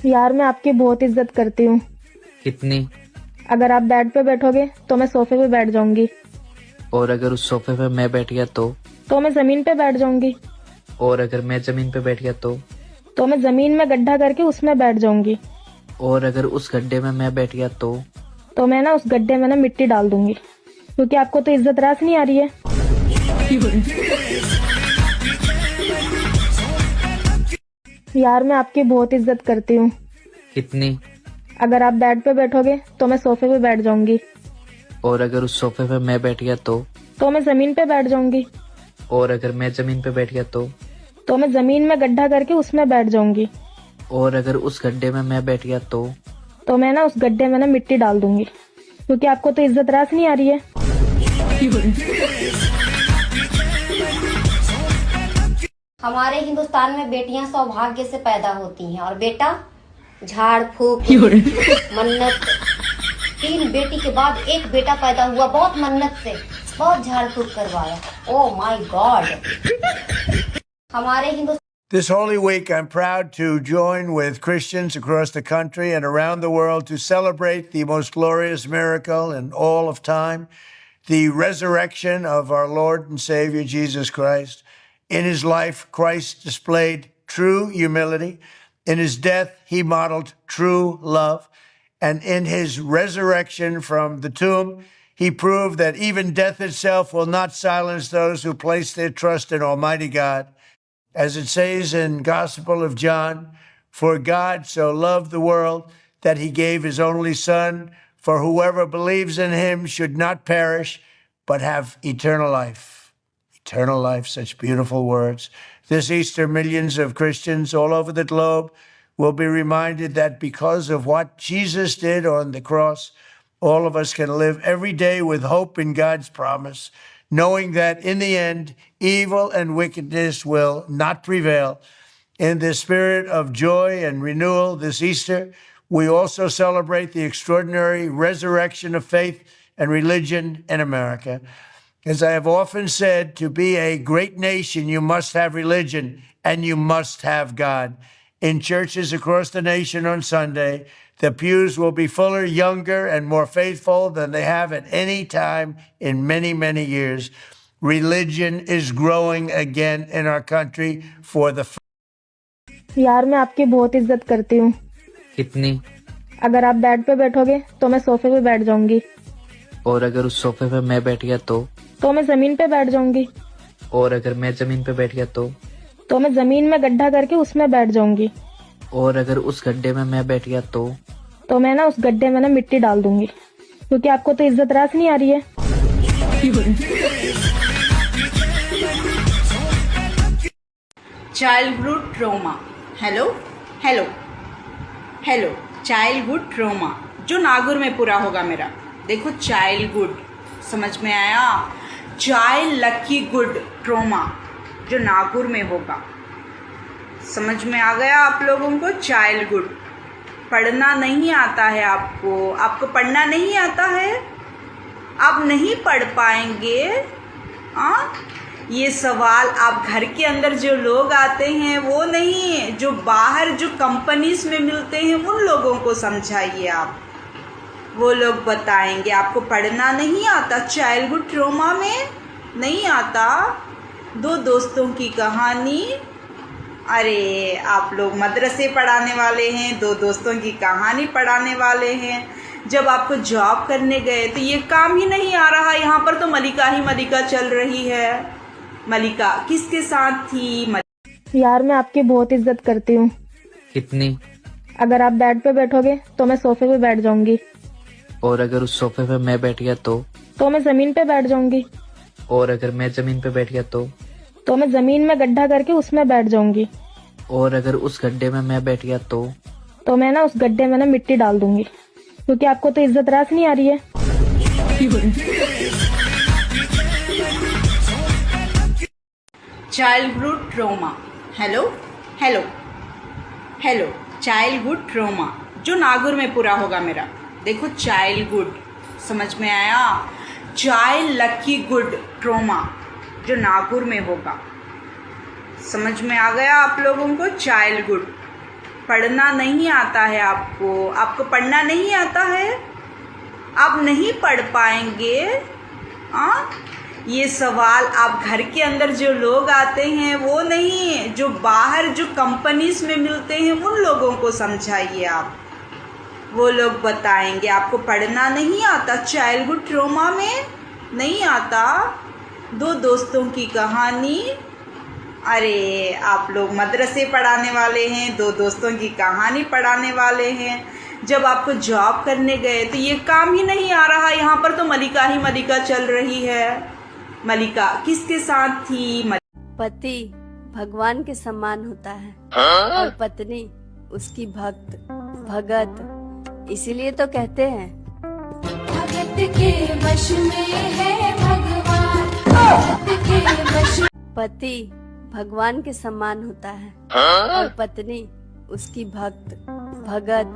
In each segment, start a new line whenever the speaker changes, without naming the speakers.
यार मैं आपकी बहुत इज्जत करती हूँ।
कितनी?
अगर आप बेड पे बैठोगे तो मैं सोफे पे बैठ जाऊंगी।
और अगर उस सोफे पे मैं बैठ गया
तो मैं जमीन पे बैठ जाऊंगी।
और अगर मैं जमीन पे बैठ गया
तो मैं जमीन में गड्ढा करके उसमें बैठ जाऊंगी।
और अगर उस गड्ढे में मैं बैठ गया
तो मैं ना उस गड्ढे में ना मिट्टी डाल दूंगी, क्योंकि आपको तो इज्जत रास नहीं आ रही है। यार मैं आपकी बहुत इज्जत करती हूँ।
कितनी?
अगर आप बेड पे बैठोगे तो मैं सोफे पे बैठ जाऊंगी।
और अगर उस सोफे पे मैं बैठ गया
तो मैं जमीन पे बैठ जाऊंगी।
और अगर मैं जमीन पे बैठ गया
तो मैं जमीन में गड्ढा करके उसमें बैठ जाऊंगी।
और अगर उस गड्ढे में मैं बैठ गया
तो मैं ना उस गड्ढे में ना मिट्टी डाल दूंगी, क्योंकि आपको तो इज्जत रास नहीं आ रही है।
हमारे हिंदुस्तान में बेटियां सौभाग्य से पैदा होती हैं और बेटा झाड़ फूक मन्नत। 3 बेटी के बाद एक बेटा पैदा हुआ, बहुत मन्नत से, बहुत झाड़ फूक करवाया। Oh my God. हमारे Hindustan
This Holy Week, I'm proud to join with Christians across the country and around the world to celebrate the most glorious miracle in all of time, the resurrection of our Lord and Savior Jesus Christ. In his life, Christ displayed true humility. In his death, he modeled true love. And in his resurrection from the tomb, he proved that even death itself will not silence those who place their trust in Almighty God. As it says in Gospel of John, for God so loved the world that he gave his only Son, for whoever believes in him should not perish, but have eternal life. Eternal life, such beautiful words. This Easter, millions of Christians all over the globe will be reminded that because of what Jesus did on the cross, all of us can live every day with hope in God's promise, knowing that in the end, evil and wickedness will not prevail. In the spirit of joy and renewal this Easter, we also celebrate the extraordinary resurrection of faith and religion in America. As I have often said, to be a great nation, you must have religion and you must have God. In churches across the nation on Sunday, the pews will be fuller, younger, and more faithful than they have at any time in many, many years. Religion is growing again in our country for the
यार मैं आपकी बहुत इज्जत करती हूँ।
कितनी?
अगर आप बेड पे बैठोगे तो मैं सोफे पे बैठ जाऊंगी।
और अगर उस सोफे पे मैं बैठ गया
तो मैं जमीन पे बैठ जाऊंगी।
और अगर मैं जमीन पे बैठ गया
तो मैं जमीन में गड्ढा करके उसमें बैठ जाऊंगी।
और अगर उस गड्ढे में मैं बैठ गया
तो मैं ना उस गड्ढे में ना मिट्टी डाल दूंगी, क्योंकि आपको तो इज्जत रास नहीं आ रही है।
Childhood trauma. Hello hello hello. Childhood trauma जो नागुर में पूरा होगा मेरा। देखो, चाइल्डहुड समझ में आया। चाइल्ड लकी गुड ट्रॉमा जो नागुर में होगा, समझ में आ गया आप लोगों को। चाइल्डहुड पढ़ना नहीं आता है आपको पढ़ना नहीं आता है, आप नहीं पढ़ पाएंगे। ये सवाल आप घर के अंदर जो लोग आते हैं वो नहीं, जो बाहर जो कंपनीज में मिलते हैं उन लोगों को समझाइए आप, वो लोग बताएंगे। आपको पढ़ना नहीं आता, चाइल्डहुड ट्रॉमा में नहीं आता। 2 दोस्तों की कहानी। अरे आप लोग मदरसे पढ़ाने वाले हैं, 2 दोस्तों की कहानी पढ़ाने वाले हैं। जब आपको जॉब करने गए तो ये काम ही नहीं आ रहा। यहाँ पर तो मलिका ही मलिका चल रही है। मलिका किसके साथ थी?
यार मैं आपकी बहुत इज्जत करती हूँ।
कितनी?
अगर आप बेड पे बैठोगे तो मैं सोफे पे बैठ जाऊंगी।
और अगर उस सोफे पे मैं बैठ गया
तो मैं जमीन पे बैठ जाऊंगी।
और अगर मैं जमीन पे बैठ गया
तो मैं जमीन में गड्ढा करके उसमें बैठ जाऊंगी।
और अगर उस गड्ढे में मैं बैठ गया
तो मैं ना उस गड्ढे में ना मिट्टी डाल दूंगी, क्योंकि आपको तो इज्जत रास नहीं आ रही है।
Childhood trauma. Hello hello hello. Childhood trauma जो नागुर में पूरा होगा मेरा। देखो, चाइल्डहुड समझ में आया। चाइल्ड लकी गुड ट्रॉमा जो नागुर में होगा, समझ में आ गया आप लोगों को। चाइल्डहुड पढ़ना नहीं आता है आपको, आपको पढ़ना नहीं आता है, आप नहीं पढ़ पाएंगे। ये सवाल आप घर के अंदर जो लोग आते हैं वो नहीं, जो बाहर जो कंपनीज में मिलते हैं उन लोगों को समझाइए आप, वो लोग बताएंगे। आपको पढ़ना नहीं आता, चाइल्डहुड ट्रॉमा में नहीं आता। दो दोस्तों की कहानी। अरे आप लोग मदरसे पढ़ाने वाले हैं, दो दोस्तों की कहानी पढ़ाने वाले हैं। जब आपको जॉब करने गए तो ये काम ही नहीं आ रहा, यहाँ पर तो मलिका ही मलिका चल रही है। मलिका किसके साथ थी?
पति भगवान के समान होता है और पत्नी उसकी भगत, इसीलिए तो कहते हैं
भगत के वश में है भगवान, भगत के वश।
पति भगवान के समान होता है और पत्नी उसकी भगत,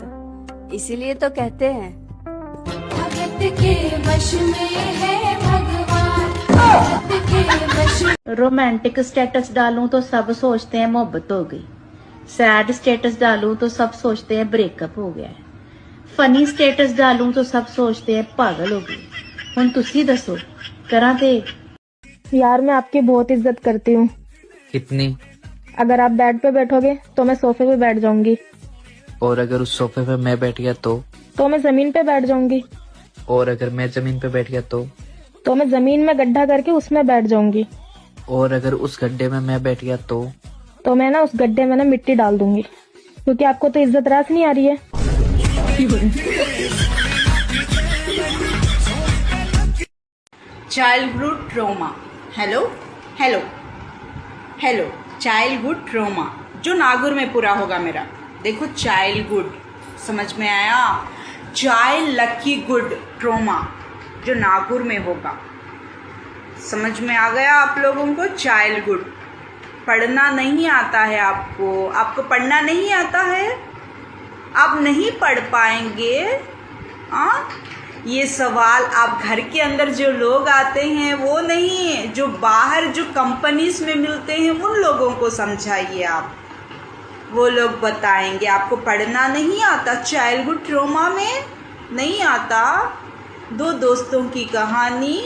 इसीलिए तो कहते हैं
भगत के वश में है भगवान, भगत के वश।
रोमांटिक स्टेटस डालूं तो सब सोचते हैं मोहब्बत हो गई, सैड स्टेटस डालूं तो सब सोचते हैं ब्रेकअप हो गया है, फनी स्टेटस डालूं तो सब सोचते हैं पागल हो गई। हुण तुसी दसो करा ते?
यार मैं आपकी बहुत इज्जत करती हूँ।
कितनी?
अगर आप बेड पे बैठोगे तो मैं सोफे पे बैठ जाऊंगी,
और अगर उस सोफे पे मैं बैठ गया
तो मैं जमीन पे बैठ जाऊंगी,
और अगर मैं जमीन पे बैठ गया
तो मैं जमीन में गड्ढा करके उसमें बैठ जाऊंगी,
और अगर उस गड्ढे में मैं बैठ गया
तो मैं ना उस गड्ढे में ना मिट्टी डाल दूंगी, क्योंकि आपको तो इज्जत रास नहीं आ रही है।
Childhood trauma. Hello hello hello, childhood trauma जो नागुर में पूरा होगा मेरा। देखो चाइल्डहुड समझ में आया, चाइल्ड लकी गुड ट्रॉमा जो नागुर में होगा, समझ में आ गया आप लोगों को? चाइल्डहुड पढ़ना नहीं आता है आपको, आपको पढ़ना नहीं आता है, आप नहीं पढ़ पाएंगे। ये सवाल आप घर के अंदर जो लोग आते हैं वो नहीं, जो बाहर जो कंपनीज में मिलते हैं उन लोगों को समझाइए आप, वो लोग बताएंगे। आपको पढ़ना नहीं आता, चाइल्डहुड ट्रॉमा में नहीं आता। दो दोस्तों की कहानी।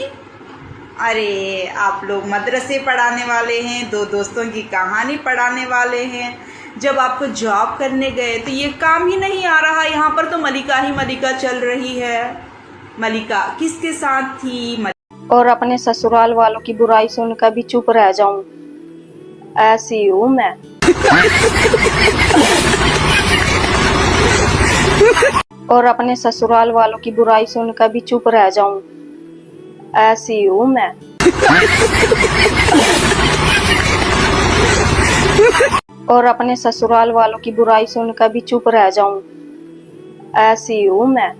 अरे आप लोग मदरसे पढ़ाने वाले हैं, दो दोस्तों की कहानी पढ़ाने वाले हैं। जब आपको जॉब करने गए तो ये काम ही नहीं आ रहा, यहाँ पर तो मलिका ही मलिका चल रही है। मलिका किसके साथ थी?
और अपने ससुराल वालों की बुराई सुनकर भी चुप रह जाऊं, ऐसी हूँ मैं। और अपने ससुराल वालों की बुराई सुनकर भी चुप रह जाऊं, ऐसी हूँ मैं। और अपने ससुराल वालों की बुराई सुनकर भी चुप रह जाऊं, ऐसी हूँ मैं।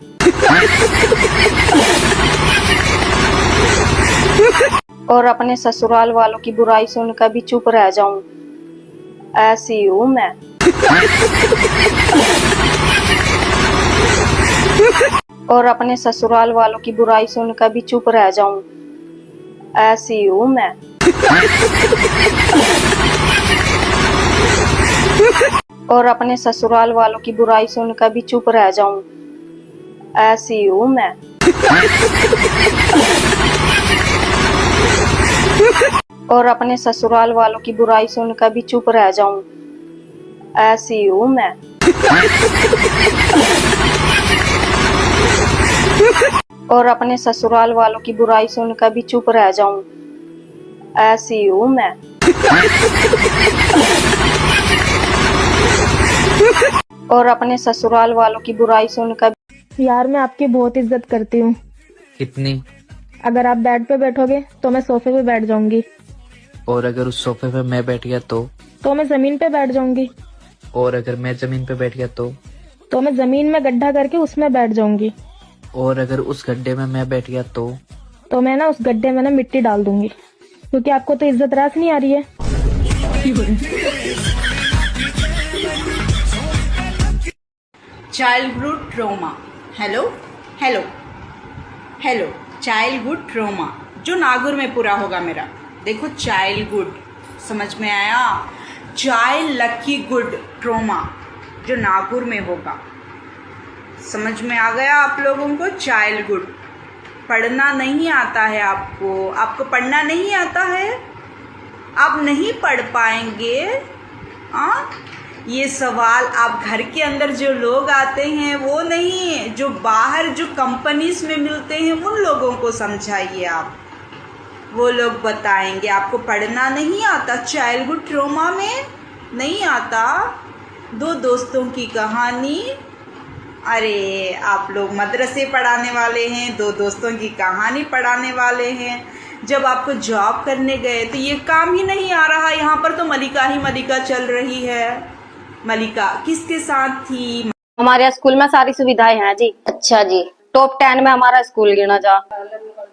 और अपने ससुराल वालों की बुराई सुनकर भी चुप रह जाऊं, ऐसी हूँ मैं। और अपने ससुराल वालों की बुराई सुनकर भी चुप रह जाऊं, ऐसी हूँ मैं। और अपने ससुराल वालों की बुराई सुनकर भी चुप रह जाऊं, ऐसी हूँ मैं। और अपने ससुराल वालों की बुराई सुनकर भी चुप रह जाऊं, ऐसी हूँ मैं। और अपने ससुराल वालों की बुराई सुनकर भी चुप रह जाऊं, ऐसी हूँ मैं। और अपने ससुराल वालों की बुराई सुनकर।
यार मैं आपकी बहुत इज्जत करती हूँ।
कितनी?
अगर आप बेड पे बैठोगे तो मैं सोफे पे बैठ जाऊंगी,
और अगर उस सोफे पे मैं बैठ गया
तो मैं जमीन पे बैठ जाऊंगी,
और अगर मैं जमीन पे बैठ गया
तो मैं जमीन में गड्ढा करके उसमें बैठ जाऊंगी,
और अगर उस गड्ढे में मैं बैठ गया
तो मैं ना उस गड्ढे में ना मिट्टी डाल दूंगी, क्योंकि आपको तो इज्जत रास नहीं आ रही है।
Childhood trauma. Hello hello hello, childhood trauma जो नागुर में पूरा होगा मेरा। देखो चाइल्डहुड समझ में आया, चाइल्ड लकी गुड ट्रॉमा जो नागौर में होगा। समझ में आ गया आप लोगों को? चाइल्डहुड। पढ़ना नहीं आता है आपको, आपको पढ़ना नहीं आता है, आप नहीं पढ़ पाएंगे। ये सवाल आप घर के अंदर जो लोग आते हैं वो नहीं, जो बाहर जो कंपनीज में मिलते हैं उन लोगों को समझाइए आप, वो लोग बताएंगे। आपको पढ़ना नहीं आता, चाइल्डहुड ट्रॉमा में नहीं आता। दो दोस्तों की कहानी। अरे आप लोग मदरसे पढ़ाने वाले हैं, दो दोस्तों की कहानी पढ़ाने वाले हैं। जब आपको जॉब करने गए तो ये काम ही नहीं आ रहा, यहाँ पर तो मलिका ही मलिका चल रही है। मलिका किसके साथ थी?
हमारे स्कूल में सारी सुविधाएं हैं जी। अच्छा जी। टॉप 10 में हमारा स्कूल गिना जा।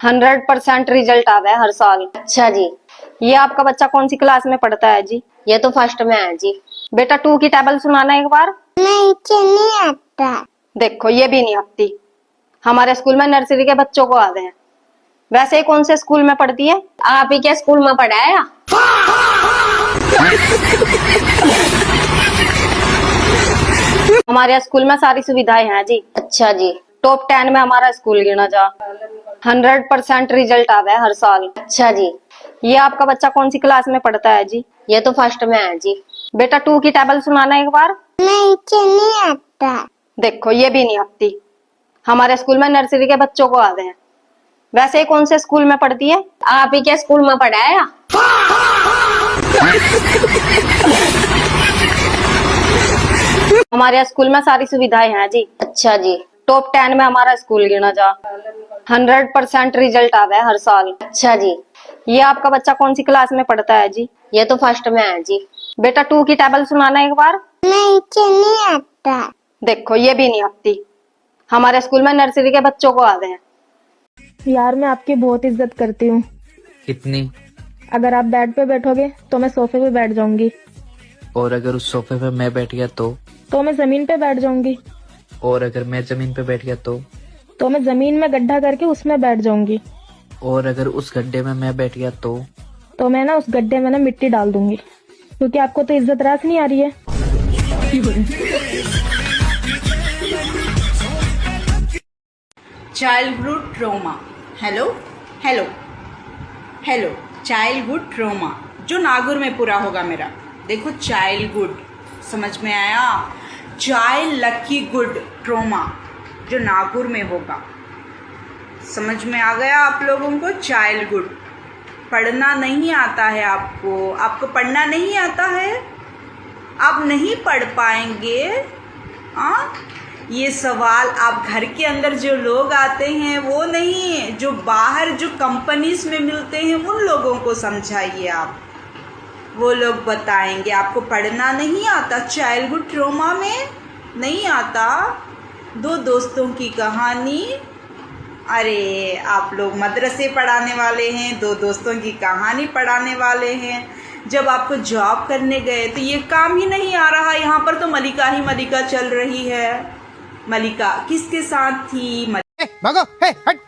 100% रिजल्ट आवे हर साल। अच्छा जी। ये आपका बच्चा कौन सी क्लास में पढ़ता है जी? ये तो फर्स्ट में है जी। बेटा 2 की टेबल सुनाना एक बार। नहीं आता। देखो ये भी नहीं आती। हमारे स्कूल में नर्सरी के बच्चों को आते हैं। वैसे ही कौन से स्कूल में पढ़ती है? आप ही के स्कूल में पढ़ाया? हमारे स्कूल में सारी सुविधाएं हैं जी। अच्छा जी। टॉप 10 में हमारा स्कूल गिना जा। 100% रिजल्ट आवे हर साल। अच्छा जी। ये आपका बच्चा कौन सी क्लास में पढ़ता है जी? ये तो फर्स्ट में है जी। बेटा 2 की टेबल सुनाना एक बार। नहीं आता। देखो ये भी नहीं आती। हमारे स्कूल में नर्सरी के बच्चों को आते हैं। वैसे ही कौन से स्कूल में पढ़ती है? आप ही के स्कूल में पढ़ाया? हमारे स्कूल में सारी सुविधाएं हैं जी। अच्छा जी। टॉप 10 में हमारा स्कूल गिना जा। 100% रिजल्ट आवे हर साल। अच्छा जी। ये आपका बच्चा कौन सी क्लास में पढ़ता है जी? ये तो फर्स्ट में है जी। बेटा 2 की टेबल सुनाना एक बार। नहीं आता। देखो ये भी नहीं आती। हमारे स्कूल में नर्सरी के बच्चों को आते हैं।
यार मैं आपकी बहुत इज्जत करती हूँ।
कितनी?
अगर आप बेड पे बैठोगे तो मैं सोफे पे बैठ जाऊंगी,
और अगर उस सोफे पे मैं बैठ गया
तो मैं जमीन पे बैठ जाऊंगी,
और अगर मैं जमीन पे बैठ गया
तो मैं जमीन में गड्ढा करके उसमें बैठ जाऊंगी,
और अगर उस गड्ढे में मैं बैठ गया
तो मैं ना उस गड्ढे में ना मिट्टी डाल दूंगी, क्योंकि आपको तो इज्जत रास नहीं आ रही है।
Childhood trauma. Hello hello hello. Childhood trauma जो नागौर में पूरा होगा मेरा। देखो चाइल्डहुड समझ में आया? चाइल्ड लकी गुड ट्रॉमा जो नागौर में होगा। समझ में आ गया आप लोगों को? चाइल्डहुड। पढ़ना नहीं आता है आपको, आपको पढ़ना नहीं आता है, आप नहीं पढ़ पाएंगे। ये सवाल आप घर के अंदर जो लोग आते हैं वो नहीं, जो बाहर जो कंपनीज में मिलते हैं उन लोगों को समझाइए आप, वो लोग बताएंगे। आपको पढ़ना नहीं आता, चाइल्डहुड ट्रॉमा में नहीं आता। दो दोस्तों की कहानी। अरे आप लोग मदरसे पढ़ाने वाले हैं, दो दोस्तों की कहानी पढ़ाने वाले हैं। जब आपको जॉब करने गए तो ये काम ही नहीं आ रहा, यहाँ पर तो मलिका ही मलिका चल रही है। मलिका किसके साथ थी?
भागो, हट,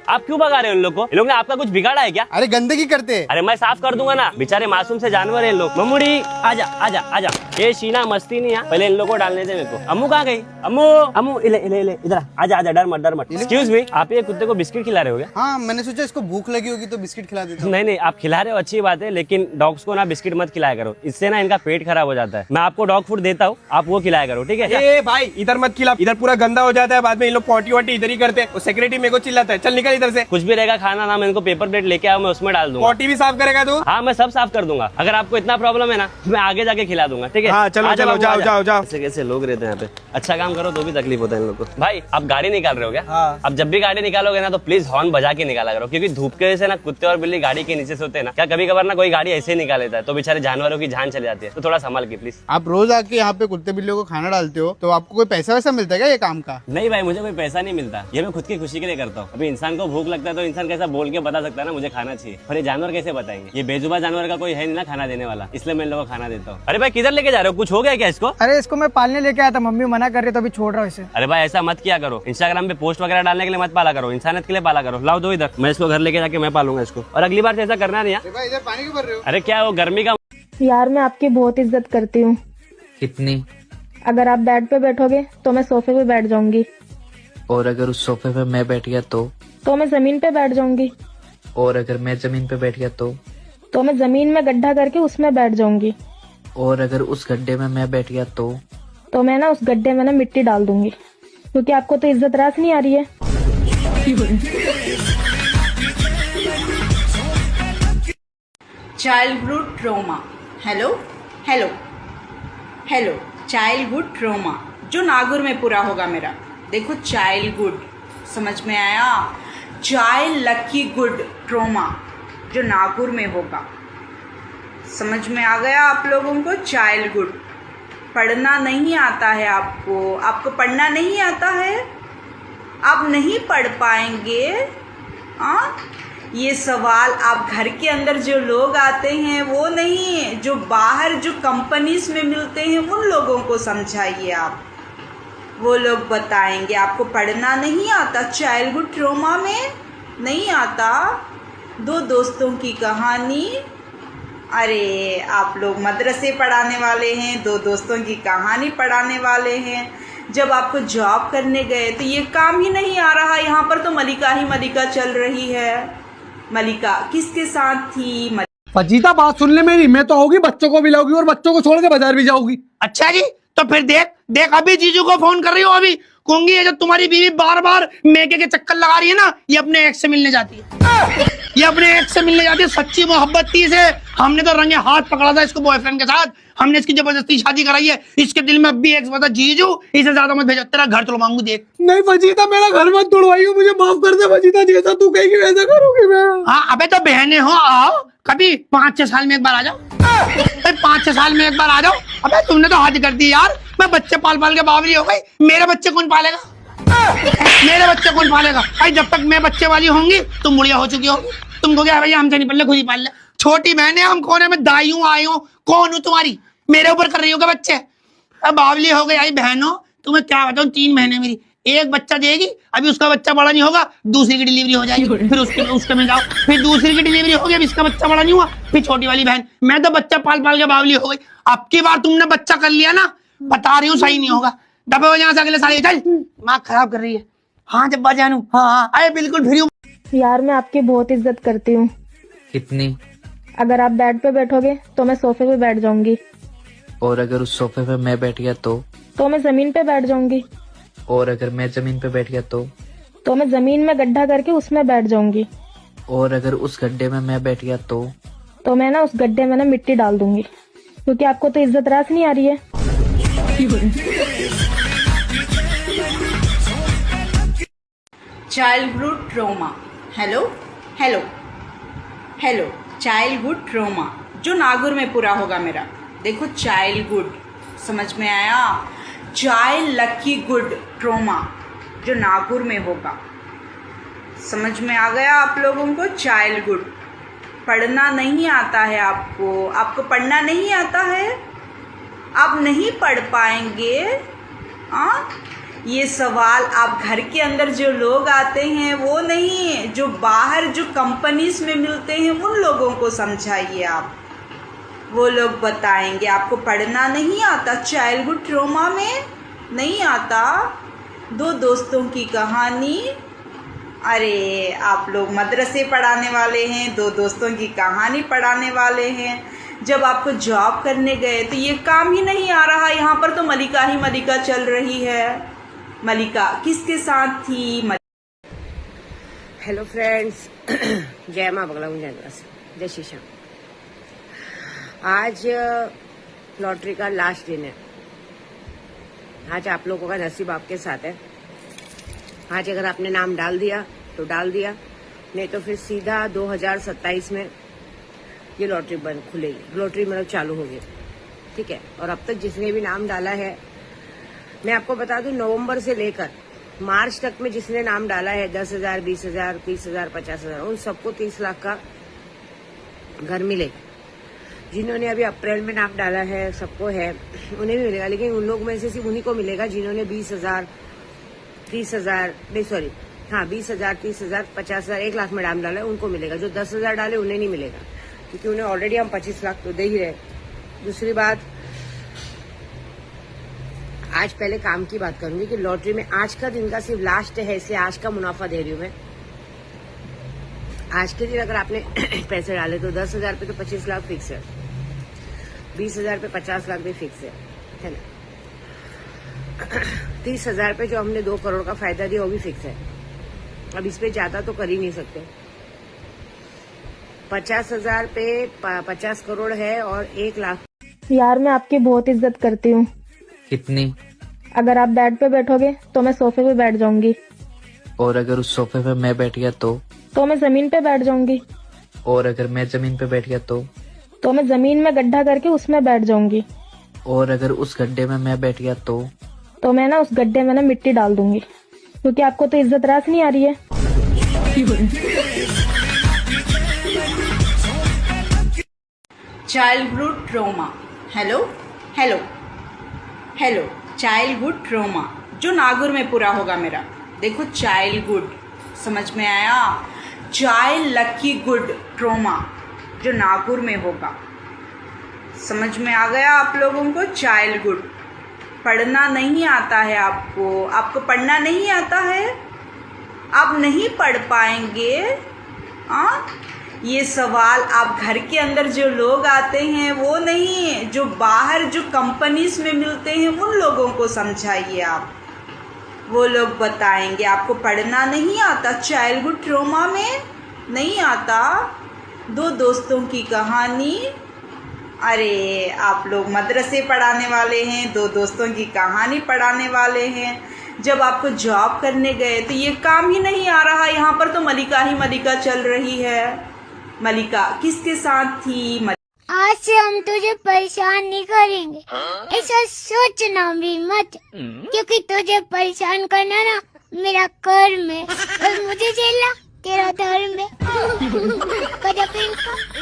आप क्यों भगा रहे हो इन लोग को? इन लोग ने आपका कुछ बिगाड़ा है क्या?
अरे गंदगी करते हैं।
अरे मैं साफ कर दूंगा ना, बेचारे मासूम से जानवर है इन लोग। मम्मुड़ी आजा आजा आजा। ये शीना मस्ती नहीं है, पहले इन लोग को डालने दे मेरे को। अम्मू कहाँ गई? अम्मू अम्मू इले इले इले इधर आजा आजा। डर मत डर मत। एक्सक्यूज मी, आप ये कुत्ते को बिस्किट खिला रहे हो क्या?
हाँ मैंने सोचा इसको भूख लगी होगी तो बिस्किट खिला देता हूं।
नहीं नहीं, आप खिला रहे हो अच्छी बात है, लेकिन डॉग्स को ना बिस्किट मत खिलाया करो, इससे ना इनका पेट खराब हो जाता है। मैं आपको डॉग फूड देता हूँ, आप वो खिलाया करो, ठीक है?
ए भाई इधर मत खिला, इधर पूरा गंदा हो जाता है, बाद में इन लोग पॉटी वॉटी इधर ही करते हैं। सेक्रेटरी मेरे को चिल्लाता है, चल निकल इधर से।
कुछ भी रहेगा खाना ना, मैं इनको पेपर प्लेट लेके आओ, मैं उसमें डाल दूंगा।
पॉटी भी साफ करेगा तू?
हाँ मैं सब साफ कर दूंगा। अगर आपको इतना प्रॉब्लम है ना, मैं आगे जाके खिला दूंगा, ठीक है?
हाँ चलो चलो, जाओ जाओ जाओ।
ऐसे कैसे लोग रहते हैं यहाँ पे, अच्छा काम करो तो भी तकलीफ होता है इन लोग को। भाई आप गाड़ी निकाल रहे हो क्या?
हाँ।
अब जब भी गाड़ी निकालोगे ना तो प्लीज हॉर्न बजा के निकाला करो, क्योंकि धूप की वजह से ना कुत्ते और बिल्ली गाड़ी के नीचे से होते हैं ना, क्या कभी कभार ना कोई गाड़ी ऐसे ही निकाल लेता है, तो बेचारे जानवरों की जान चली जाती है, तो थोड़ा संभाल के प्लीज।
आप रोज आके यहाँ पे कुत्ते बिल्लियों को खाना डालते हो, तो आपको कोई पैसा वैसा मिलता है क्या ये काम का?
नहीं भाई, मुझे कोई पैसा नहीं मिलता, ये मैं खुद की खुशी के लिए करता हूँ। अभी इंसान को भूख लगता है तो इंसान कैसा बोल के बता सकता है ना मुझे खाना चाहिए, पर ये जानवर कैसे बताएंगे? ये बेजुबान जानवर का कोई है नहीं ना खाना देने वाला, इसलिए मैं इन लोगों को खाना देता हूँ। अरे भाई किधर लेके जा रहे हो? कुछ हो गया क्या इसको?
अरे इसको मैं पालने लेके आया था, मम्मी मना कर रही तो अभी छोड़ रहा हूँ इसे।
अरे भाई ऐसा मत किया करो, इंस्टाग्राम पे पोस्ट वगैरह डालने के लिए मत पाला करो, इंसानियत के लिए पाला करो। लाओ दो इधर, मैं इसको घर लेके जाके मैं पालूंगा इसको, और अगली बार से ऐसा करना नहीं है।
इधर पानी क्यों भर रहे हो?
अरे क्या वो गर्मी का।
यार मैं आपकी बहुत इज्जत करती हूँ।
कितनी?
अगर आप बेड पे बैठोगे तो मैं सोफे पे बैठ जाऊंगी।
और अगर उस सोफे पे मैं बैठ गया
तो मैं जमीन पे बैठ जाऊंगी।
और अगर मैं जमीन पे बैठ गया
तो मैं जमीन में गड्ढा करके उसमें बैठ जाऊंगी।
और अगर उस गड्ढे में मैं बैठ गया
तो मैं ना उस गड्ढे में ना मिट्टी डाल दूंगी, क्योंकि आपको तो इज्जत रास नहीं आ रही है।
Childhood trauma. Hello hello hello, childhood trauma जो नागुर में पूरा होगा मेरा। देखो चाइल्डहुड समझ में आया, चाइल्ड लकी गुड ट्रॉमा जो नागुर में होगा। समझ में आ गया आप लोगों को? चाइल्डहुड पढ़ना नहीं आता है आपको पढ़ना नहीं आता है, आप नहीं पढ़ पाएंगे। ये सवाल आप घर के अंदर जो लोग आते हैं वो नहीं, जो बाहर जो कंपनीज में मिलते हैं उन लोगों को समझाइए आप, वो लोग बताएंगे। आपको पढ़ना नहीं आता, चाइल्डहुड ट्रॉमा में नहीं आता। दो दोस्तों की कहानी। अरे आप लोग मदरसे पढ़ाने वाले हैं, दो दोस्तों की कहानी पढ़ाने वाले हैं। जब आपको जॉब करने गए तो ये काम ही नहीं आ रहा। यहाँ पर तो मलिका ही मलिका चल रही है। मलिका किसके साथ थी?
फजीता बात सुन ले मेरी, मैं तो आऊंगी, बच्चों को भी लाऊंगी और बच्चों को छोड़ के बाजार भी जाऊंगी।
अच्छा जी, तो फिर देख अभी जीजू को फोन कर रही हो। अभी कहूंगी ये जो तुम्हारी बीवी बार बार मेके के चक्कर लगा रही है ना, ये अपने एक्स से मिलने जाती है। ये अपने एक्स से मिलने जाती है। सच्ची मोहब्बत थी से हमने तो रंगे हाथ पकड़ा था इसको बॉयफ्रेंड के साथ। हमने इसकी जबरदस्ती शादी कराई है। इसके दिल में अब भी एक्स बता, जीजू इसे ज्यादा मत भेजो, तेरा घर तोड़वाऊंगी। देख
नहीं फजीता, मेरा घर मत तोड़वाइयो, मुझे माफ कर दे फजीता, जैसा तू कहेगी वैसा करूंगी मैं।
हाँ अबे तो बहने हो, आओ कभी 5-6 साल में एक बार आ जाओ। 5-6 साल में एक बार आ जाओ। अबे तुमने तो हद कर दी यार। मैं बच्चे पाल के बावरी हो गई। मेरे बच्चे कौन पालेगा? मेरे बच्चे कौन पालेगा भाई? जब तक मैं बच्चे वाली होंगी तुम बुढ़िया हो चुकी होगी। तुमको क्या भैया, हमसे नहीं पल, खुद ही पाल ले। छोटी बहन है, हम कौन है? मैं दाई हूँ, आई हूँ, कौन हूँ तुम्हारी? मेरे ऊपर कर रही हो क्या बच्चे? अब बावली हो गई आई बहनों। तुम्हें क्या बताऊँ, 3 महीने मेरी, एक बच्चा देगी, अभी उसका बच्चा बड़ा नहीं होगा, दूसरी की डिलीवरी हो जाएगी, फिर उसके में जाओ, फिर दूसरी की डिलीवरी होगी, अभी इसका बच्चा बड़ा नहीं हुआ, फिर छोटी वाली बहन। मैं तो बच्चा पाल के बावली हो गई। अब की बार तुमने बच्चा कर लिया ना, बता रही हूँ सही नहीं होगा। दबे हो से अगले साल। चल माँ खराब कर रही है। हाँ जब जानू, हाँ अरे बिल्कुल फ्री।
यार मैं आपकी बहुत इज्जत करती हूँ।
कितनी?
अगर आप बेड पे बैठोगे तो मैं सोफे पे बैठ जाऊंगी।
और अगर उस सोफे पे मैं बैठ गया
तो मैं जमीन पे बैठ जाऊंगी।
और अगर मैं जमीन पे बैठ गया
तो मैं जमीन में गड्ढा करके उसमें बैठ जाऊंगी।
और अगर उस गड्ढे में मैं बैठ गया
तो मैं ना उस गड्ढे में ना मिट्टी डाल दूंगी, क्योंकि आपको तो इज्जत रास नहीं आ रही है।
Childhood trauma. Hello hello hello, childhood trauma जो नागुर में पूरा होगा मेरा। देखो चाइल्डहुड समझ में आया, चाइल्ड लकी गुड ट्रॉमा जो नागुर में होगा। समझ में आ गया आप लोगों को? चाइल्डहुड पढ़ना नहीं आता है आपको पढ़ना नहीं आता है, आप नहीं पढ़ पाएंगे। ये सवाल आप घर के अंदर जो लोग आते हैं वो नहीं, जो बाहर जो कंपनीज में मिलते हैं उन लोगों को समझाइए आप, वो लोग बताएंगे। आपको पढ़ना नहीं आता, चाइल्डहुड ट्रॉमा में नहीं आता। दो दोस्तों की कहानी। अरे आप लोग मदरसे पढ़ाने वाले हैं, दो दोस्तों की कहानी पढ़ाने वाले हैं। जब आपको जॉब करने गए तो ये काम ही नहीं आ रहा। यहाँ पर तो मलिका ही मलिका चल रही है। मलिका किसके साथ थी?
हेलो फ्रेंड्स, जय माँ बगला जय श्री श्याम। आज लॉटरी का लास्ट दिन है। आज आप लोगों का नसीब आपके साथ है। आज अगर आपने नाम डाल दिया तो डाल दिया, नहीं तो फिर सीधा 2027 में ये लॉटरी बंद खुलेगी, लॉटरी मतलब चालू होगी। ठीक है। और अब तक जिसने भी नाम डाला है, मैं आपको बता दूं, नवंबर से लेकर मार्च तक में जिसने नाम डाला है 10,000, 20,000, 30,000, 50,000, उन सबको 30 लाख का घर मिलेगा। जिन्होंने अभी अप्रैल में नाम डाला है सबको है, उन्हें भी मिलेगा। लेकिन उन लोग में से सिर्फ उन्हीं को मिलेगा जिन्होंने 20,000, 30,000, नहीं सॉरी, हाँ 20,000, 30,000, 50,000, 1 लाख में नाम डाला है उनको मिलेगा। जो 10,000 डाले उन्हें नहीं मिलेगा, क्योंकि उन्हें ऑलरेडी हम 25 लाख तो दे ही रहे। दूसरी बात, आज पहले काम की बात करूंगी कि लॉटरी में आज का दिन का सिर्फ लास्ट है, इसलिए आज का मुनाफा दे रही हूँ मैं। आज के दिन अगर आपने पैसे डाले तो 10,000 पे तो 25 लाख फिक्स है, 20,000 पे 50 लाख भी फिक्स है ना। 30,000 पे जो हमने 2 करोड़ का फायदा दिया वो भी फिक्स है। अब इस पे ज्यादा तो कर ही नहीं सकते। 50,000 पे 50 करोड़ है और 1 लाख।
यार मैं आपकी बहुत इज्जत करती हूँ।
कितनी?
अगर आप बेड पे बैठोगे तो मैं सोफे पे बैठ जाऊंगी,
और अगर उस सोफे पे मैं बैठ गया
तो मैं जमीन पे बैठ जाऊंगी,
और अगर मैं जमीन पे बैठ गया
तो मैं जमीन में गड्ढा करके उसमें बैठ जाऊंगी,
और अगर उस गड्ढे में मैं बैठ गया
तो मैं ना उस गड्ढे में ना मिट्टी डाल दूंगी, क्योंकि आपको तो इज्जत रास नहीं आ रही है।
Childhood trauma. Hello hello hello, childhood trauma जो नागुर में पूरा होगा मेरा। देखो चाइल्डहुड समझ में आया, चाइल्ड लकी गुड ट्रॉमा जो नागुर में होगा, समझ में आ गया आप लोगों को। चाइल्डहुड पढ़ना नहीं आता है आपको पढ़ना नहीं आता है, आप नहीं पढ़ पाएंगे। ये सवाल आप घर के अंदर जो लोग आते हैं वो नहीं, जो बाहर जो कंपनीज में मिलते हैं उन लोगों को समझाइए आप, वो लोग बताएंगे। आपको पढ़ना नहीं आता, चाइल्डहुड ट्रॉमा में नहीं आता। 2 दोस्तों की कहानी। अरे आप लोग मदरसे पढ़ाने वाले हैं, 2 दोस्तों की कहानी पढ़ाने वाले हैं। जब आपको जॉब करने गए तो ये काम ही नहीं आ रहा, यहाँ पर तो मलिका ही मलिका चल रही है। मलिका किसके साथ थी?
आज से हम तुझे परेशान नहीं करेंगे, ऐसा सोचना भी मत, क्योंकि तुझे परेशान करना ना मेरा कर्म है और मुझे झेलना तेरा धर्म है।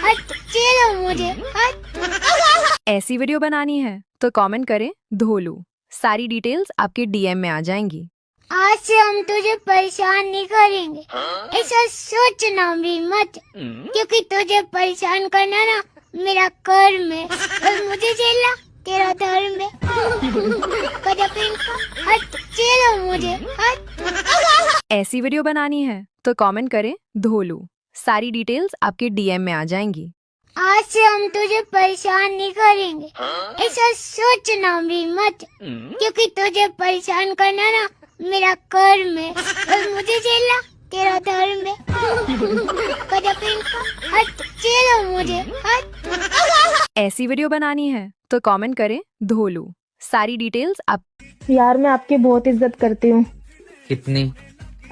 हट चलो मुझे हट।
ऐसी वीडियो बनानी है तो कमेंट करें धोलू, सारी डिटेल्स आपके डीएम में आ जाएंगी।
आज से हम तुझे परेशान नहीं करेंगे, ऐसा सोचना भी मत, क्योंकि तुझे परेशान करना ना मेरा कर्म है और मुझे झेलना तेरा धर्म है। हट चलो मुझे हट।
ऐसी वीडियो बनानी है तो कमेंट करें धोलू, सारी डिटेल्स आपके डीएम में आ जाएंगी।
आज से हम तुझे परेशान नहीं करेंगे, ऐसा सोचना भी मत, क्योंकि तुझे परेशान करना ना मेरा कर्म है और मुझे झेलना तेरा धर्म है। हट चलो मुझे हट।
ऐसी वीडियो बनानी है तो कमेंट करें धोलू, सारी डिटेल्स आप।
यार मैं आपकी बहुत इज्जत करती हूँ।
कितनी?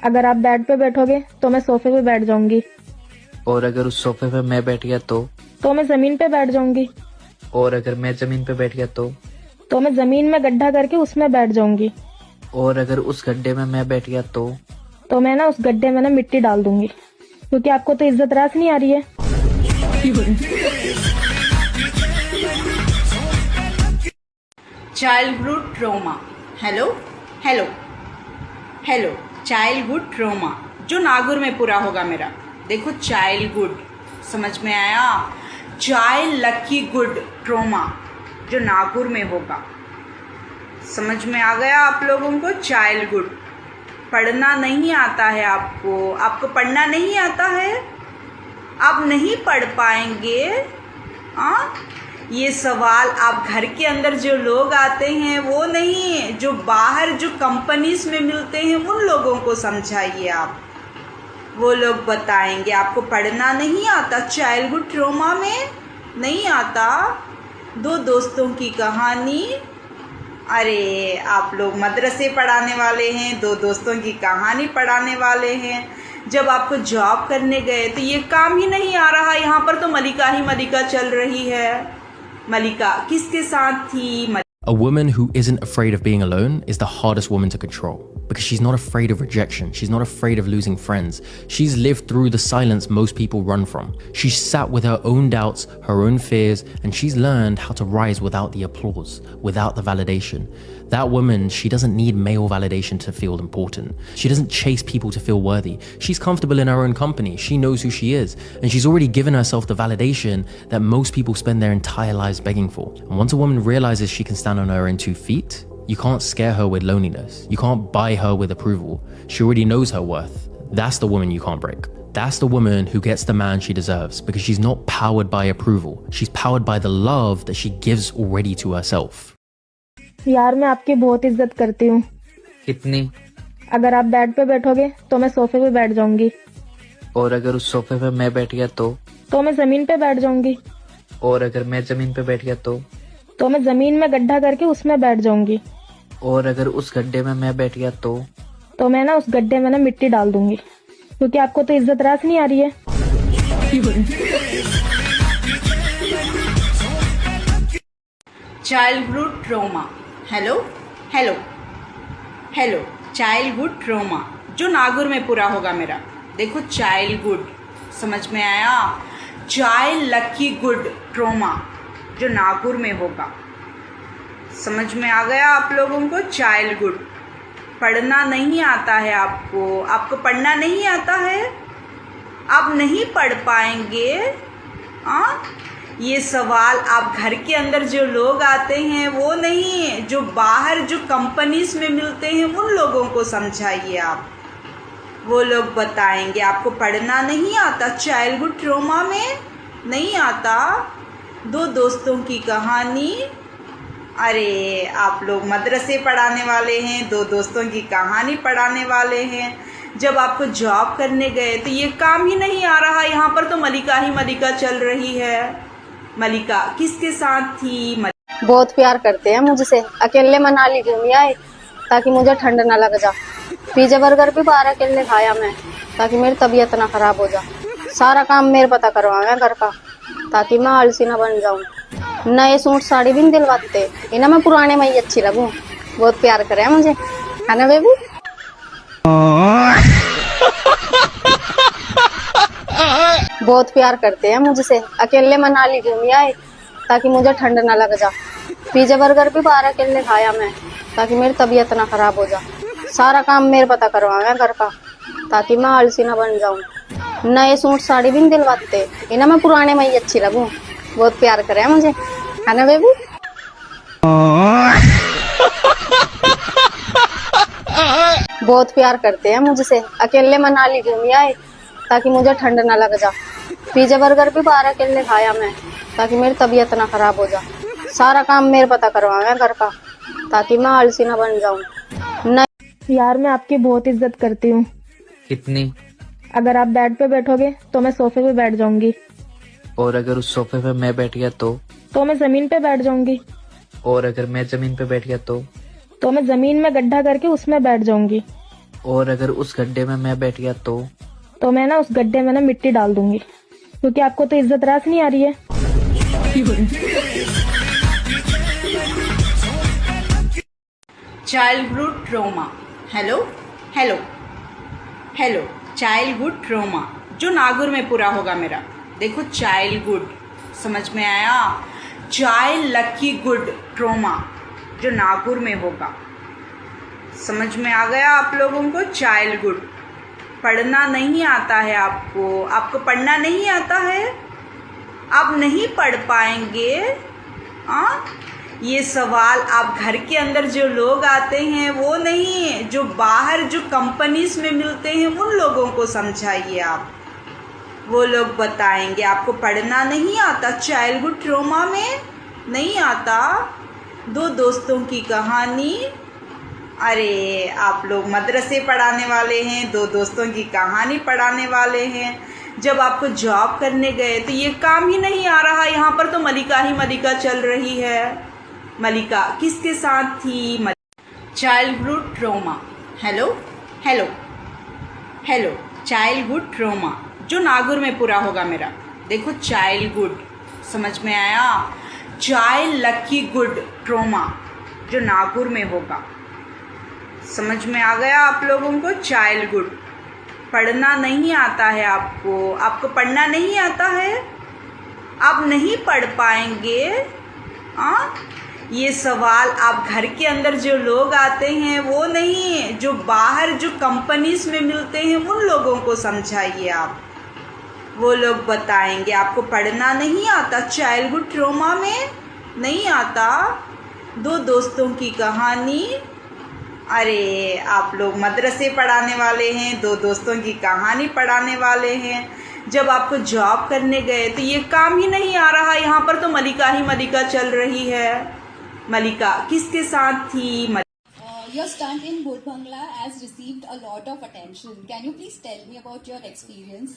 अगर आप बेड पे बैठोगे तो मैं सोफे पे बैठ जाऊंगी,
और अगर उस सोफे पे मैं बैठ गया
तो मैं जमीन पे बैठ जाऊंगी,
और अगर मैं जमीन पे बैठ गया
तो मैं जमीन में गड्ढा करके उसमें बैठ जाऊंगी,
और अगर उस गड्ढे में मैं बैठ गया
तो मैं ना उस गड्ढे में ना मिट्टी डाल दूंगी, क्योंकि आपको तो इज्जत रास नहीं आ रही है।
Childhood trauma. Hello hello hello, childhood trauma जो नागुर में पूरा होगा मेरा। देखो चाइल्डहुड समझ में आया, चाइल्ड लकी गुड ट्रॉमा जो नागुर में होगा, समझ में आ गया आप लोगों को। चाइल्डहुड पढ़ना नहीं आता है आपको पढ़ना नहीं आता है, आप नहीं पढ़ पाएंगे। ये सवाल आप घर के अंदर जो लोग आते हैं वो नहीं, जो बाहर जो कंपनीज में मिलते हैं उन लोगों को समझाइए आप, वो लोग बताएंगे। आपको पढ़ना नहीं आता, चाइल्डहुड ट्रॉमा में नहीं आता। 2 दोस्तों की कहानी। अरे आप लोग मदरसे पढ़ाने वाले हैं, 2 दोस्तों की कहानी पढ़ाने वाले हैं। जब आपको जॉब करने गए तो ये काम ही नहीं आ रहा, यहाँ पर तो मलिका ही मलिका चल रही है। मलिका किसके साथ थी?
A woman who isn't afraid of being alone is the hardest woman to control because she's not afraid of rejection. She's not afraid of losing friends. She's lived through the silence most people run from. She's sat with her own doubts, her own fears, and she's learned how to rise without the applause, without the validation. That woman, she doesn't need male validation to feel important. She doesn't chase people to feel worthy. She's comfortable in her own company. She knows who she is, and she's already given herself the validation that most people spend their entire lives begging for. And once a woman realizes she can stand on her own 2 feet, You can't scare her with loneliness. You can't buy her with approval. She already knows her worth. That's the woman you can't break. That's the woman who gets the man she deserves because she's not powered by approval. She's powered by the love that she gives already to herself.
यार मैं आपकी बहुत इज्जत करती हूँ।
कितनी?
अगर आप बेड पे बैठोगे तो मैं सोफे पे बैठ जाऊंगी।
और अगर उस सोफे पे मैं बैठ गया
तो मैं जमीन पे बैठ जाऊंगी।
और अगर मैं जमीन पे बैठ गया
तो मैं जमीन में गड्ढा करके उसमें बैठ जाऊंगी।
और अगर उस गड्ढे में मैं बैठ गया
तो मैं ना उस गड्ढे में ना मिट्टी डाल दूंगी, क्योंकि आपको तो इज्जत रास नहीं आ रही है।
Childhood trauma. Hello hello hello. Childhood trauma जो नागुर में पूरा होगा मेरा। देखो चाइल्डहुड समझ में आया। चाइल्ड लकी गुड ट्रॉमा जो नागुर में होगा। समझ में आ गया आप लोगों को। चाइल्डहुड पढ़ना नहीं आता है आपको, आपको पढ़ना नहीं आता है, आप नहीं पढ़ पाएंगे। ये सवाल आप घर के अंदर जो लोग आते हैं वो नहीं, जो बाहर जो कंपनीज में मिलते हैं उन लोगों को समझाइए आप। वो लोग बताएंगे आपको पढ़ना नहीं आता। चाइल्डहुड ट्रॉमा में नहीं आता। दो दोस्तों की कहानी। अरे आप लोग मदरसे पढ़ाने वाले हैं, दो दोस्तों की कहानी पढ़ाने वाले हैं। जब आपको जॉब करने गए तो ये काम ही नहीं आ रहा। यहाँ पर तो मलिका ही मलिका चल रही है। मलिका किसके साथ थी?
बहुत प्यार करते हैं मुझसे। अकेले मनाली घूम आए ताकि मुझे ठंड ना लग जा। पिज्जा बर्गर भी बाहर अकेले खाया मैं ताकि मेरी तबीयत ना खराब हो जा। सारा काम मेरे पता करवाया घर का ताकि मैं आलसी ना बन जाऊं। नए सूट साड़ी भी नहीं दिलवाते, इन्हें मैं पुराने में ही अच्छी लगूं। बहुत प्यार करे मुझे, है ना बेबी? बहुत प्यार करते हैं मुझसे। अकेले मनाली घूम आए ताकि मुझे ठंड ना लग जा। पिज्जा बर्गर भी बाहर अकेले खाया मैं ताकि मेरी तबीयत ना खराब हो जा। सारा काम मेरे पता करवाया घर का ताकि मैं आलसी ना बन जाऊं। नए सूट साड़ी भी नहीं दिलवाते, इन्हें मैं पुराने में ही अच्छी लगूं। बहुत प्यार करे मुझे, है ना बेबी? बहुत प्यार करते हैं मुझसे। अकेले मनाली घूम आए ताकि मुझे ठंड ना लग जा। पिज्जा बर्गर भी बाहर अकेले खाया मैं ताकि मेरी तबीयत ना खराब हो जा। सारा काम मेरे पता करवाया घर का ताकि मैं आलसी ना बन जाऊं।
यार मैं आपकी बहुत इज्जत करती हूँ।
कितनी?
अगर आप बेड पे बैठोगे तो मैं सोफे पे बैठ जाऊंगी।
और अगर उस सोफे पे मैं बैठ गया
तो मैं जमीन पे बैठ जाऊंगी।
और अगर मैं जमीन पे बैठ गया
तो मैं जमीन में गड्ढा करके उसमें बैठ जाऊंगी।
और अगर उस गड्ढे में मैं बैठ गया
तो मैं ना उस गड्ढे में ना मिट्टी डाल दूंगी, क्योंकि आपको तो इज्जत रास नहीं आ रही है।
Childhood trauma. Hello hello hello. Childhood trauma जो नागुर में पूरा होगा मेरा। देखो चाइल्डहुड समझ में आया। चाइल्ड लकी गुड ट्रॉमा जो नागुर में होगा। समझ में आ गया आप लोगों को। चाइल्डहुड पढ़ना नहीं आता है आपको, आपको पढ़ना नहीं आता है, आप नहीं पढ़ पाएंगे। ये सवाल आप घर के अंदर जो लोग आते हैं वो नहीं, जो बाहर जो कंपनीज में मिलते हैं उन लोगों को समझाइए आप। वो लोग बताएंगे आपको पढ़ना नहीं आता। चाइल्डहुड ट्रॉमा में नहीं आता। दो दोस्तों की कहानी। अरे आप लोग मदरसे पढ़ाने वाले हैं, दो दोस्तों की कहानी पढ़ाने वाले हैं। जब आपको जॉब करने गए तो ये काम ही नहीं आ रहा। यहाँ पर तो मलिका ही मलिका चल रही है। मलिका किसके साथ थी? Childhood trauma. Hello hello hello. Childhood trauma जो नागुर में पूरा होगा मेरा। देखो चाइल्डहुड समझ में आया। चाइल्ड लकी गुड ट्रॉमा जो नागुर में होगा। समझ में आ गया आप लोगों को। चाइल्डहुड पढ़ना नहीं आता है आपको, आपको पढ़ना नहीं आता है, आप नहीं पढ़ पाएंगे। ये सवाल आप घर के अंदर जो लोग आते हैं वो नहीं, जो बाहर जो कंपनीज में मिलते हैं उन लोगों को समझाइए आप। वो लोग बताएंगे आपको पढ़ना नहीं आता। चाइल्डहुड ट्रॉमा में नहीं आता। दो दोस्तों की कहानी। अरे आप लोग मदरसे पढ़ाने वाले हैं, दो दोस्तों की कहानी पढ़ाने वाले हैं। जब आपको जॉब करने गए तो ये काम ही नहीं आ रहा, यहाँ पर तो मलिका ही मलिका चल रही है। मलिका किसके साथ थी?
Your stunt in Bhut Bangla has received a lot of attention. Can you please tell me about your experience?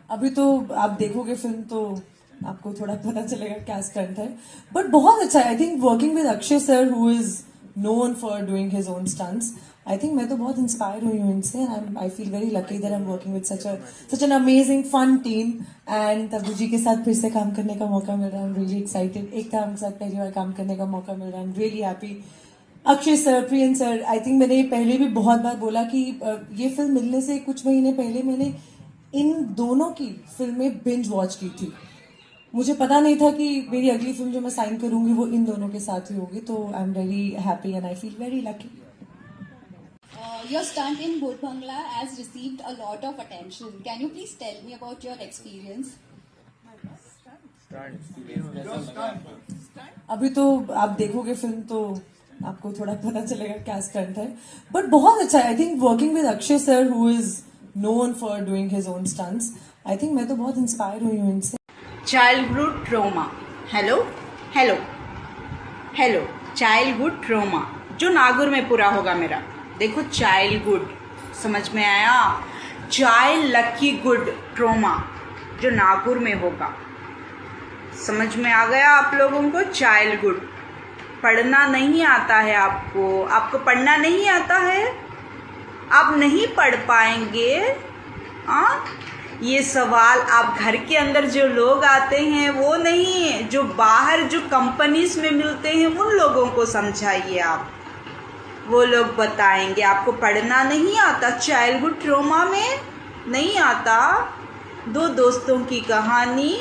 अभी तो आप देखोगे फिल्म तो आपको थोड़ा पता चलेगा क्या स्टंट है, बट बहुत अच्छा है। I think working with Akshay sir who is known for doing his own stunts, I think मैं तो बहुत इंस्पायर हुई हूँ इनसे and I feel very lucky that I am working with such an amazing fun team and Tabu ji के साथ फिर से काम करने का मौका मिल रहा है। आई एम रियली एक्साइटेड, एक था हमके साथ पहली बार काम करने का मौका मिल रहा है। I am really happy. Akshay sir, prion sir, I think मैंने पहले भी बहुत बार बोला कि ये फिल्म मिलने से कुछ महीने पहले मैंने इन दोनों की फिल्में बिंज वॉच की थी। मुझे पता नहीं था कि मेरी अगली फिल्म जो मैं साइन करूंगी वो इन दोनों के साथ ही होगी, तो I am very happy and I feel very lucky.
Your stunt in Bhut Bangla has received a lot of attention. Can you please tell me about your experience?
अभी तो आप देखोगे फिल्म तो आपको थोड़ा पता चलेगा क्या स्टंट है, बट बहुत अच्छा है। I think working with Akshay sir who is known for doing his own stunts, I think मैं तो बहुत इंस्पायर हुई हूँ इनसे।
Childhood trauma, hello hello hello, childhood trauma जो नागौर में पूरा होगा मेरा। देखो चाइल्डहुड समझ में आया, चाइल्ड लकी गुड ट्रॉमा जो नागौर में होगा, समझ में आ गया आप लोगों को। चाइल्डहुड पढ़ना नहीं आता है आपको पढ़ना नहीं आता है, आप नहीं पढ़ पाएंगे। ये सवाल आप घर के अंदर जो लोग आते हैं वो नहीं, जो बाहर जो कंपनीज में मिलते हैं उन लोगों को समझाइए आप, वो लोग बताएंगे। आपको पढ़ना नहीं आता, चाइल्डहुड ट्रॉमा में नहीं आता। दो दोस्तों की कहानी।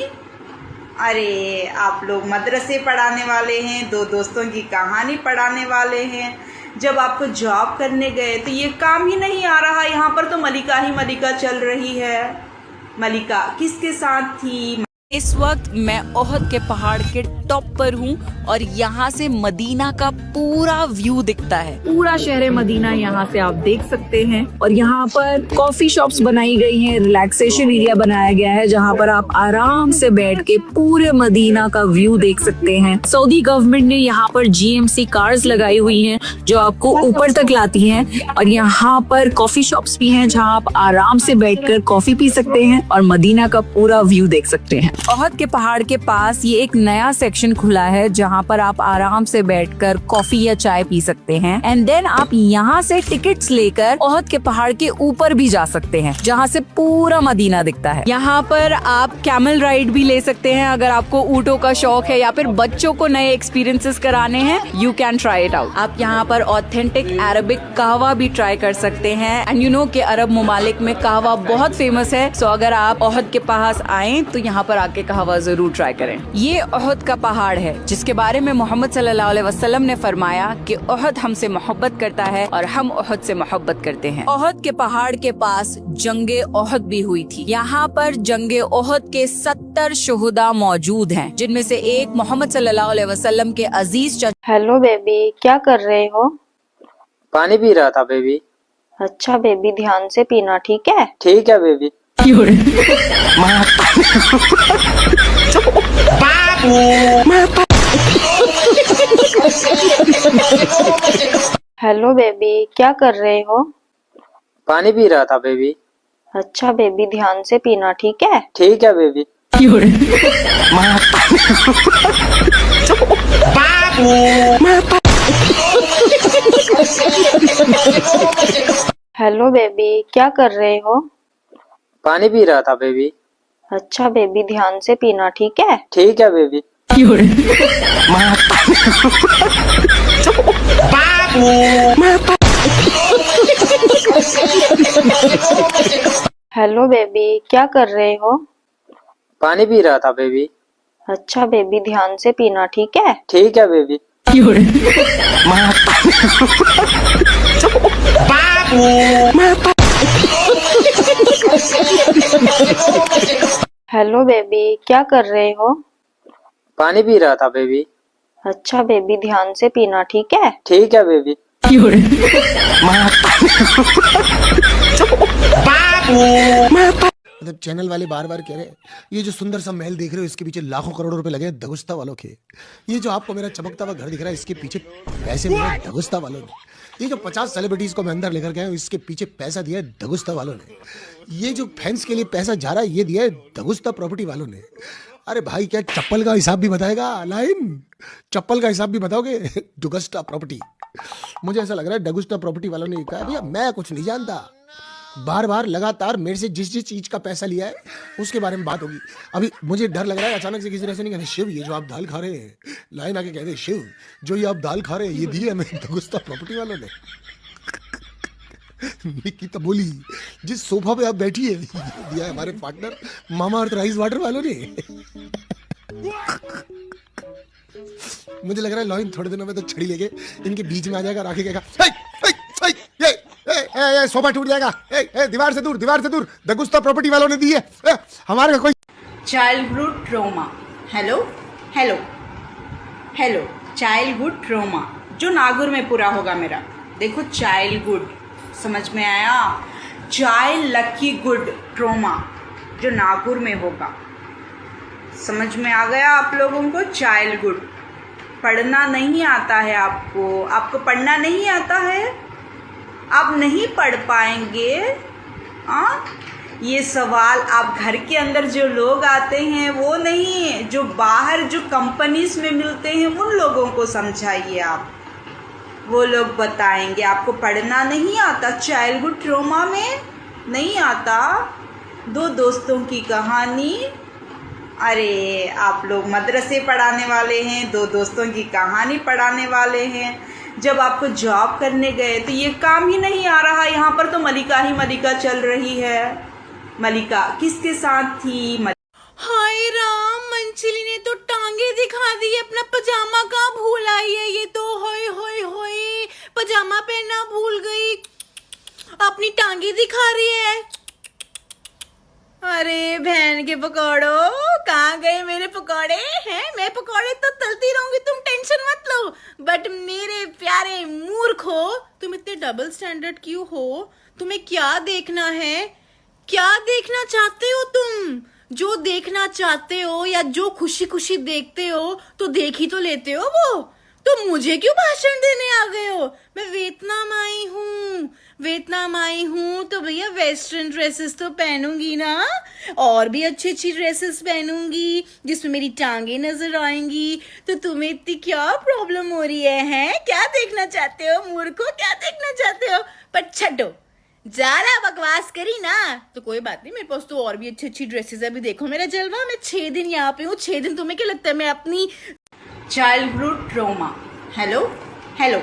अरे आप लोग मदरसे पढ़ाने वाले हैं, दो दोस्तों की कहानी पढ़ाने वाले हैं। जब आपको जॉब करने गए तो ये काम ही नहीं आ रहा, यहाँ पर तो मलिका ही मलिका चल रही है। मलिका किसके साथ थी?
इस वक्त मैं ओहद के पहाड़ के टॉप पर हूँ और यहाँ से मदीना का पूरा व्यू दिखता है। पूरा शहर मदीना यहाँ से आप देख सकते हैं और यहाँ पर कॉफी शॉप्स बनाई गई हैं, रिलैक्सेशन एरिया बनाया गया है जहाँ पर आप आराम से बैठ के पूरे मदीना का व्यू देख सकते हैं। सऊदी गवर्नमेंट ने यहाँ पर GMC कार्स लगाई हुई हैं जो आपको ऊपर तक लाती हैं और यहाँ पर कॉफी शॉप्स भी हैं जहाँ आप आराम से बैठकर कॉफी पी सकते हैं और मदीना का पूरा व्यू देख सकते हैं। ओहद के पहाड़ के पास ये एक नया सेक्शन खुला है जहाँ पर आप आराम से बैठकर कॉफी या चाय पी सकते हैं एंड देन आप यहाँ से टिकट्स लेकर ओहद के पहाड़ के ऊपर भी जा सकते हैं जहाँ से पूरा मदीना दिखता है। यहाँ पर आप कैमल राइड भी ले सकते हैं अगर आपको ऊँटों का शौक है या फिर बच्चों को नए एक्सपीरियंसेस कराने हैं, you can try it out. आप यहाँ पर ऑथेंटिक अरबिक कहवा भी ट्राई कर सकते हैं एंड यू नो कि अरब ममालिक में कहवा बहुत फेमस है। सो अगर आप ओहद के पास आए तो यहाँ पर आके कहवा जरूर ट्राई करें। ये ओहद का पहाड़ है जिसके बारे में मोहम्मद सल्लल्लाहु अलैहि वसल्लम ने फरमाया कि ओहद हमसे मोहब्बत करता है और हम ओहद से मोहब्बत करते हैं। ओहद के पहाड़ के पास जंगे ओहद भी हुई थी। यहाँ पर जंगे ओहद के 70 शुहदा मौजूद हैं जिनमें से एक मोहम्मद सल्लल्लाहु अलैहि वसल्लम के अजीज।
हेलो बेबी, क्या कर रहे हो?
पानी पी रहा था बेबी।
अच्छा बेबी, ध्यान से पीना, ठीक है?
ठीक है बेबी।
हेलो बेबी, क्या कर रहे हो?
पानी पी रहा था बेबी।
अच्छा बेबी, ध्यान से पीना, ठीक है?
ठीक है बेबी।
हेलो बेबी, क्या कर रहे हो?
पानी पी रहा था बेबी।
अच्छा बेबी, ध्यान से पीना, ठीक है?
ठीक है बेबी।
हेलो बेबी, क्या कर रहे हो?
पानी पी रहा था बेबी।
अच्छा बेबी, ध्यान से पीना, ठीक है?
ठीक है बेबी।
हेलो बेबी, क्या कर रहे हो?
पानी पी रहा था बेबी।
अच्छा बेबी, ध्यान से पीना, ठीक है?
ठीक है बेबी।
मतलब चैनल वाले बार बार कह रहे हैं ये जो सुंदर सा महल देख रहे हो इसके पीछे लाखों करोड़ों रुपए लगे हैं दगुस्ता वालों के। ये जो आपको मेरा चमकता हुआ घर दिख रहा है इसके पीछे पैसे मिले दगुस्ता वालों ने। ये जो 50 सेलिब्रिटीज को मैं अंदर लेकर गया हूँ इसके पीछे पैसा दिया है दगुस्ता वालों ने। ये जो फैंस के लिए पैसा जा रहा है ये दिया है दगुस्ता प्रॉपर्टी वालों ने। अरे भाई क्या चप्पल का हिसाब भी बताएगा लाइन? चप्पल का हिसाब भी बताओगे? डगुस्ता प्रॉपर्टी। मुझे ऐसा लग रहा है डगुस्ता प्रॉपर्टी वालों ने कहा भैया मैं कुछ नहीं जानता, बार बार लगातार मेरे से जिस जिस चीज का पैसा लिया है उसके बारे में बात होगी। अभी मुझे डर लग रहा है अचानक से किसी ने ऐसे नहीं कहना शिव ये जो आप दाल खा रहे हैं, लाइन आके कहते शिव जो ये आप दाल खा रहे हैं ये दी है हमें दगुस्ता प्रॉपर्टी वालों ने। निकी तो बोली जिस सोफा पे आप बैठी है दिया है हमारे पार्टनर मामा अर्थ राइस वाटर वालों ने। मुझे लग रहा है लॉइन थोड़े दिनों में तो छड़ी लेके इनके बीच में आ जाएगा, राखी कहेगा ये सोफा टूट जाएगा, दीवार से दूर दगुस्ता प्रॉपर्टी वालों ने दी है हमारे कोई।
Childhood trauma. Hello hello hello, childhood trauma जो नागुर में पूरा होगा मेरा। देखो चाइल्डहुड समझ में आया, चाइल्ड लकी गुड ट्रॉमा जो नागुर में होगा, समझ में आ गया आप लोगों को? चाइल्डहुड पढ़ना नहीं आता है आपको पढ़ना नहीं आता है, आप नहीं पढ़ पाएंगे। ये सवाल आप घर के अंदर जो लोग आते हैं वो नहीं, जो बाहर जो कंपनीज में मिलते हैं उन लोगों को समझाइए आप, वो लोग बताएंगे। आपको पढ़ना नहीं आता, चाइल्डहुड ट्रॉमा में नहीं आता। दो दोस्तों की कहानी। अरे आप लोग मदरसे पढ़ाने वाले हैं, दो दोस्तों की कहानी पढ़ाने वाले हैं। जब आपको जॉब करने गए तो ये काम ही नहीं आ रहा, यहाँ पर तो मलिका ही मलिका चल रही है। मलिका किसके साथ थी?
हाय राम, मंचली ने तो टांगे दिखा दी, अपना पजामा कहाँ भूल आई है ये तो। होए होए होए, पजामा पहनना भूल गई, अपनी टांगे दिखा रही है। अरे बहन के पकौड़ो, कहाँ गए मेरे पकौड़े हैं? मैं पकौड़े तो तलती रहूंगी, तुम टेंशन मत लो। बट मेरे प्यारे मूर्खो, तुम इतने डबल स्टैंडर्ड क्यों हो? तुम्हें क्या देखना है? क्या देखना चाहते हो तुम? जो देखना चाहते हो या जो खुशी खुशी देखते हो तो देख ही तो लेते हो वो। तो मुझे क्यों भाषण देने आ गए हो? मैं वियतनाम आई हूँ तो भैया वेस्टर्न ड्रेसेस तो पहनूंगी ना, और भी अच्छी अच्छी ड्रेसेस पहनूंगी जिसमें मेरी टांगे नजर आएंगी। तो तुम्हें इतनी क्या प्रॉब्लम हो रही है? क्या देखना चाहते हो मूर्खो, क्या देखना चाहते हो? पर छड्डो, ज्यादा बकवास करी ना तो कोई बात नहीं, मेरे पास तो और भी अच्छी अच्छी ड्रेसेस है। अभी देखो मेरा जलवा, मैं 6 दिन यहाँ पे हूँ। 6 दिन तुम्हें क्या लगता है मैं अपनी childhood trauma. Hello hello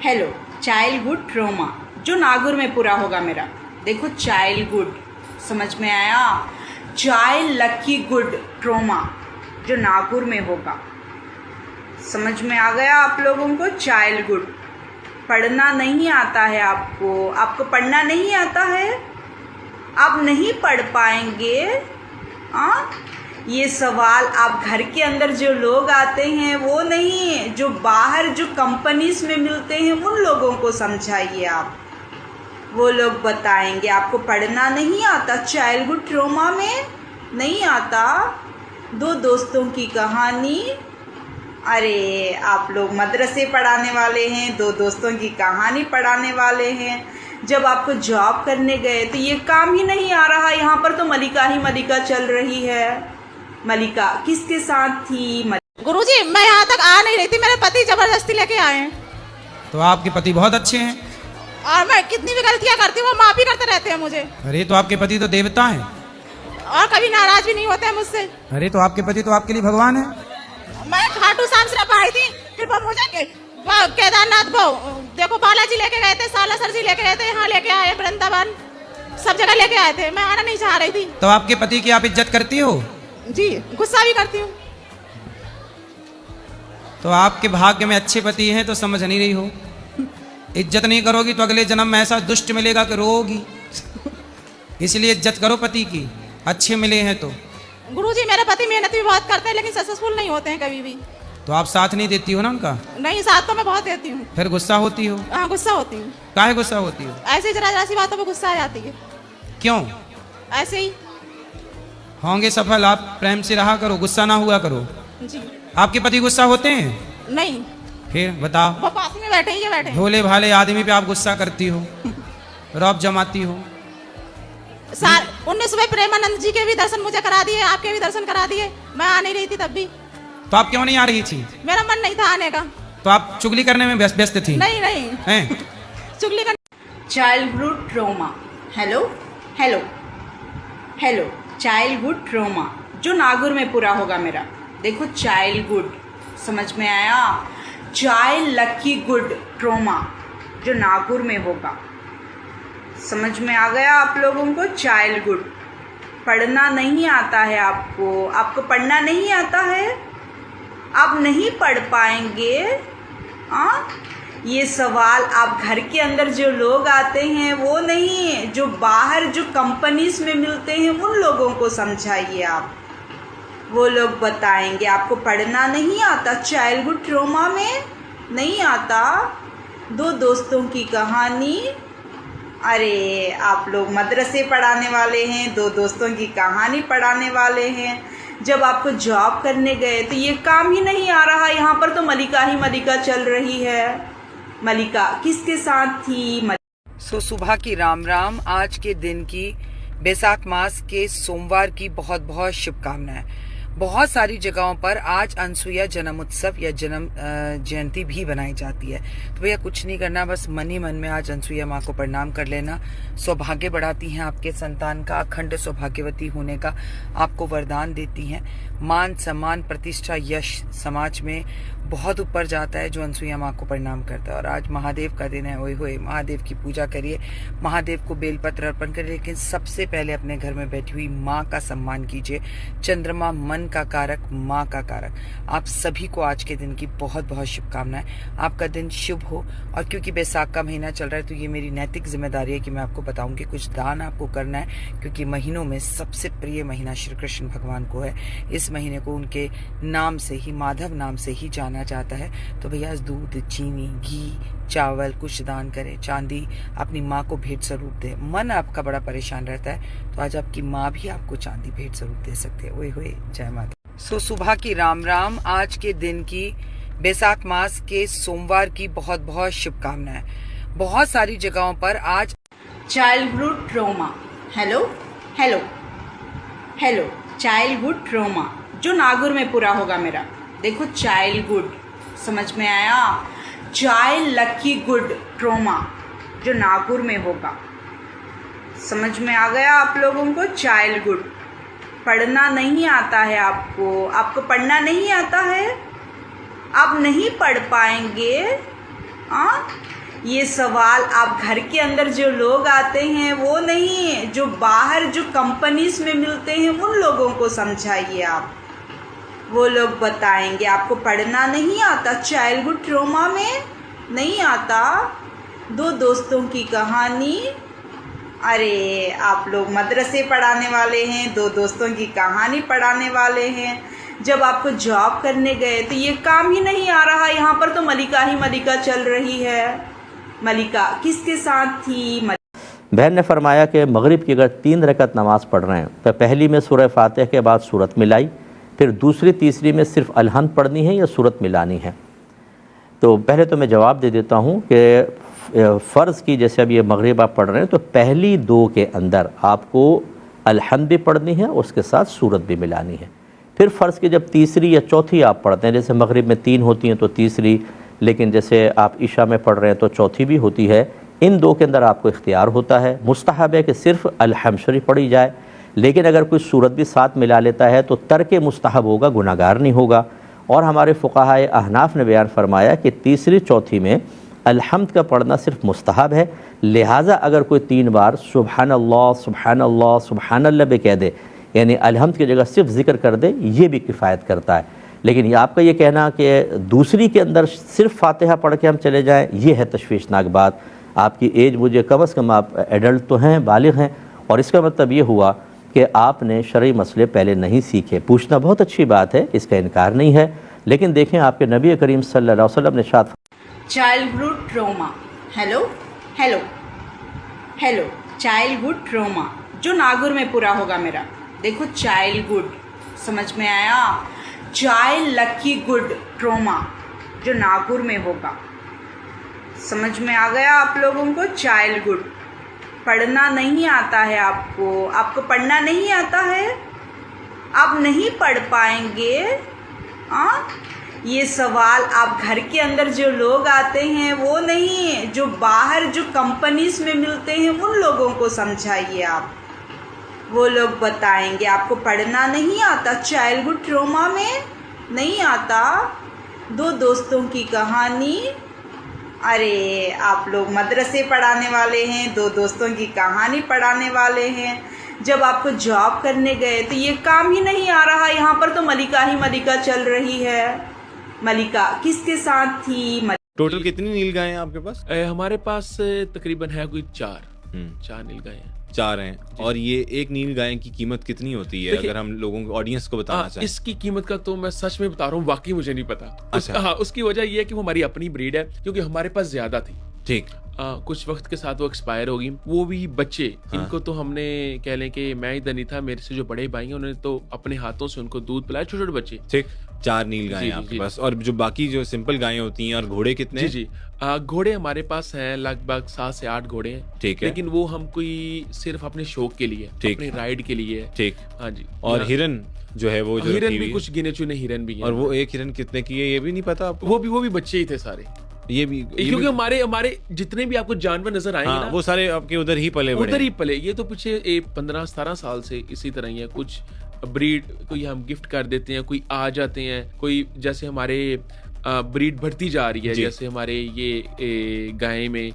hello, childhood trauma जो नागुर में पूरा होगा मेरा। देखो चाइल्डहुड समझ में आया, चाइल्ड लकी गुड ट्रॉमा जो नागुर में होगा, समझ में आ गया आप लोगों को? चाइल्डहुड पढ़ना नहीं आता है आपको पढ़ना नहीं आता है, आप नहीं पढ़ पाएंगे। ये सवाल आप घर के अंदर जो लोग आते हैं वो नहीं, जो बाहर जो कंपनीज में मिलते हैं उन लोगों को समझाइए आप, वो लोग बताएंगे। आपको पढ़ना नहीं आता, चाइल्डहुड ट्रॉमा में नहीं आता। दो दोस्तों की कहानी। अरे आप लोग मदरसे पढ़ाने वाले हैं, दो दोस्तों की कहानी पढ़ाने वाले हैं। जब आपको जॉब करने गए तो ये काम ही नहीं आ रहा, यहाँ पर तो मलिका ही मलिका चल रही है। मलिका किसके साथ थी? गुरुजी मैं यहाँ तक आ नहीं रही थी, मेरे पति जबरदस्ती लेके आए हैं।
तो आपके पति बहुत अच्छे हैं
और मैं कितनी भी गलतियाँ करती हूँ वो माफी करते रहते हैं मुझे।
अरे तो आपके पति तो देवता हैं
और कभी नाराज भी नहीं होते हैं मुझसे।
अरे तो आपके पति तो आपके लिए भगवान है।
मैं खाटू श्याम सिर्फ आई थी, फिर बम हो जाएंगे। केदारनाथ देखो बालाजी लेके गए थे, सालासर जी लेके गए थे, यहाँ लेके आए, वृंदावन सब जगह लेके आए थे। मैं आना नहीं चाह रही थी।
तो आपके पति की आप इज्जत करती हो?
जी, गुस्सा भी करती हूँ।
तो आपके भाग्य में अच्छे पति हैं तो समझ नहीं रही हो। इज्जत नहीं करोगी तो अगले जन्म में ऐसा दुष्ट मिलेगा कि रोगी। इसलिए इज्जत करो पति की, अच्छे मिले हैं तो।
गुरुजी मेरे पति मेहनत भी बहुत करते हैं लेकिन सक्सेसफुल नहीं होते हैं कभी भी।
तो आप साथ नहीं देती हो ना उनका?
नहीं, साथ तो मैं बहुत देती हूँ।
फिर गुस्सा होती हो?
हाँ, गुस्सा होती हूँ।
काहे गुस्सा होती हो?
ऐसे ही जरा सी बातों पे गुस्सा आ जाती है।
क्यों?
ऐसे ही।
होंगे सफल, आप प्रेम से रहा करो, गुस्सा ना हुआ करो।
जी।
आपके पति गुस्सा होते हैं?
नहीं।
फिर बताओ।
वो पास में बैठे हैं, ये बैठे हैं।
भोले भाले आदमी पे आप गुस्सा करती हो, रौब जमाती हो।
उनने सुबह प्रेमानंद जी के भी दर्शन मुझे करा दिए, आपके भी दर्शन करा दिए। मैं आ नहीं रही थी तब भी।
तो आप क्यों नहीं आ रही थी?
मेरा मन नहीं था आने का।
तो आप चुगली करने में व्यस्त थी?
नहीं नहीं
हैं?
चुगली कर।
Childhood trauma. Hello hello hello, childhood trauma जो नागुर में पूरा होगा मेरा। देखो चाइल्डहुड, समझ में आया? चाइल्ड लकी गुड ट्रॉमा जो नागुर में होगा, समझ में आ गया आप लोगों को? चाइल्डहुड पढ़ना नहीं आता है आपको, आपको पढ़ना नहीं आता है, आप नहीं पढ़ पाएंगे। ये सवाल आप घर के अंदर जो लोग आते हैं वो नहीं, जो बाहर जो कंपनीज में मिलते हैं उन लोगों को समझाइए आप, वो लोग बताएंगे। आपको पढ़ना नहीं आता, चाइल्डहुड ट्रॉमा में नहीं आता। दो दोस्तों की कहानी। अरे आप लोग मदरसे पढ़ाने वाले हैं, दो दोस्तों की कहानी पढ़ाने वाले हैं। जब आपको जॉब करने गए तो ये काम ही नहीं आ रहा, यहाँ पर तो मलिका ही मलिका चल रही है। मलिका किसके साथ थी?
सुबह की राम राम। आज के दिन की बैसाख मास के सोमवार की बहुत बहुत शुभकामनाएं। बहुत सारी जगहों पर आज अनसुईया जन्म उत्सव या जन्म जयंती भी बनाई जाती है। तो भैया कुछ नहीं करना, बस मन ही मन में आज अनसुईया माँ को प्रणाम कर लेना। सौभाग्य बढ़ाती हैं, आपके संतान का अखंड सौभाग्यवती होने का आपको वरदान देती हैं। मान सम्मान प्रतिष्ठा यश समाज में बहुत ऊपर जाता है जो अनसुईया माँ को प्रणाम करता है। और आज महादेव का दिन है, ओए होए महादेव की पूजा करिए, महादेव को बेलपत्र अर्पण करिए, लेकिन सबसे पहले अपने घर में बैठी हुई माँ का सम्मान कीजिए। चंद्रमा मन का कारक, माँ का कारक। आप सभी को आज के दिन की बहुत बहुत शुभकामनाएं। आपका दिन शुभ हो। और क्योंकि बैसाख का महीना चल रहा है तो ये मेरी नैतिक जिम्मेदारी है कि मैं आपको बताऊं कि कुछ दान आपको करना है, क्योंकि महीनों में सबसे प्रिय महीना श्री कृष्ण भगवान को है। इस महीने को उनके नाम से ही, माधव नाम से ही जाना जाता है। तो भैया दूध, चीनी, घी, चावल कुछ दान करें, चांदी अपनी माँ को भेंट स्वरूप दे। मन आपका बड़ा परेशान रहता है तो आज आपकी माँ भी आपको चांदी भेंट स्वरूप दे सकते हैं। ओए होए जय माता। सुबह की राम राम। आज के दिन की बैसाख मास के सोमवार की बहुत बहुत शुभकामनाएं। बहुत सारी जगहों पर आज
childhood trauma. Hello hello hello, childhood trauma जो नागुर में पूरा होगा मेरा। देखो चाइल्डहुड, समझ में आया? चाइल्ड लकी गुड ट्रॉमा जो नागुर में होगा, समझ में आ गया आप लोगों को? चाइल्डहुड पढ़ना नहीं आता है आपको, आपको पढ़ना नहीं आता है, आप नहीं पढ़ पाएंगे। ये सवाल आप घर के अंदर जो लोग आते हैं वो नहीं, जो बाहर जो कंपनीज में मिलते हैं उन लोगों को समझाइए आप, वो लोग बताएंगे। आपको पढ़ना नहीं आता, चाइल्डहुड ट्रॉमा में नहीं आता। दो दोस्तों की कहानी। अरे आप लोग मदरसे पढ़ाने वाले हैं, दो दोस्तों की कहानी पढ़ाने वाले हैं। जब आपको जॉब करने गए तो ये काम ही नहीं आ रहा, यहाँ पर तो मलिका ही मलिका चल रही है। मलिका किसके साथ थी?
बहन ने फरमाया कि मगरिब की अगर 3 रकत नमाज़ पढ़ रहे हैं तो पहली में सूरह फातिहा के बाद सूरत मिलाई, फिर दूसरी तीसरी में सिर्फ अलहम्द पढ़नी है या सूरत मिलानी है। तो पहले तो मैं जवाब दे देता हूँ कि फ़र्ज़ की जैसे अब ये मगरिब आप पढ़ रहे हैं तो पहली 2 के अंदर आपको अलहम्द भी पढ़नी है, उसके साथ सूरत भी मिलानी है। फिर फ़र्ज़ की जब तीसरी या चौथी आप पढ़ते हैं, जैसे मगरिब में 3 होती हैं तो तीसरी, लेकिन जैसे आप इशा में पढ़ रहे हैं तो चौथी भी होती है। इन 2 के अंदर आपको इख्तियार होता है। मुस्तहब है कि सिर्फ़ अलहम्द शरीफ पढ़ी जाए, लेकिन अगर कोई सूरत भी साथ मिला लेता है तो तर्क मुस्तहब होगा, गुनाहगार नहीं होगा। और हमारे फुक़हा अहनाफ ने बयान फरमाया कि तीसरी चौथी में अलहम्द का पढ़ना सिर्फ मुस्तहब है, लिहाजा अगर कोई 3 बार सुबहानल्लाह सुबहानल्लाह सुबहानल्लाह भी कह दे, यानी अलहम्द की जगह सिर्फ ज़िक्र कर दे, ये भी किफ़ायत करता है। लेकिन ये आपका ये कहना कि दूसरी के अंदर सिर्फ फातिहा पढ़ के हम चले जाएँ, ये है तशवीशनाक बात। आपकी एज मुझे कम अज़ कम, आप एडल्ट तो हैं, बालिग़ हैं, और इसका मतलब ये हुआ कि आपने शरई मसले पहले नहीं सीखे। पूछना बहुत अच्छी बात है, इसका इनकार नहीं है, लेकिन देखें आपके नबी करीम सल्लल्लाहु अलैहि वसल्लम ने इरशाद
childhood trauma. Hello hello hello, childhood trauma जो नागुर में पूरा होगा मेरा। देखो चाइल्डहुड, समझ में आया? चाइल्ड लकी गुड ट्रॉमा जो नागुर में होगा। समझ में आ गया आप लोगों को? चाइल्डहुड पढ़ना नहीं आता है आपको, आपको पढ़ना नहीं आता है, आप नहीं पढ़ पाएंगे। ये सवाल आप घर के अंदर जो लोग आते हैं वो नहीं, जो बाहर जो कंपनीज में मिलते हैं उन लोगों को समझाइए आप, वो लोग बताएंगे। आपको पढ़ना नहीं आता, चाइल्डहुड ट्रॉमा में नहीं आता। दो दोस्तों की कहानी। अरे आप लोग मदरसे पढ़ाने वाले हैं, दो दोस्तों की कहानी पढ़ाने वाले हैं। जब आपको जॉब करने गए तो ये काम ही नहीं आ रहा, यहाँ पर तो मलिका ही मलिका चल रही है। मलिका किसके साथ थी?
टोटल कितनी नीलगायें हैं आपके पास?
हमारे पास तकरीबन है कोई चार नीलगायें हैं।
चार हैं। और ये एक नीलगाय की कीमत कितनी होती है, अगर हम लोगों को, ऑडियंस को बताना चाहें?
इसकी कीमत का तो मैं सच में बता रहा हूँ, वाकई मुझे नहीं पता।
अच्छा।
उसकी वजह ये है कि वो हमारी अपनी ब्रीड है, क्योंकि हमारे पास ज्यादा थी।
ठीक।
कुछ वक्त के साथ वो एक्सपायर होगी। वो भी बच्चे, इनको तो हमने कह लें कि मैं इधर नहीं था, मेरे से जो बड़े भाई हैं उन्होंने तो अपने हाथों से उनको दूध पिलाया, छोटे छोटे बच्चे।
ठीक। चार नीलगायें आपके पास। और जो बाकी जो सिंपल गायें होती हैं, और घोड़े कितने?
जी घोड़े हमारे पास हैं लगभग 7 से 8 घोड़े हैं।
ठीक है।
लेकिन वो हम कोई सिर्फ अपने शौक के लिए, अपने राइड के लिए।
ठीक।
हाँ जी।
और हिरन जो है वो, जो
हिरन भी कुछ गिने चुने हिरन भी हैं।
और वो एक हिरन कितने की है ये भी नहीं पता आपको?
वो भी बच्चे ही थे सारे।
ये भी
क्योंकि हमारे जितने भी आपको जानवर नजर आएंगे ना,
वो सारे आपके उधर ही पले बड़े।
उधर ही पले। ये तो पीछे 15-17 साल से इसी तरह ही है। कुछ ब्रीड कोई हम गिफ्ट कर देते हैं, कोई आ जाते हैं, कोई जैसे हमारे ब्रीड बढ़ती जा रही है, जैसे हमारे ये गाय में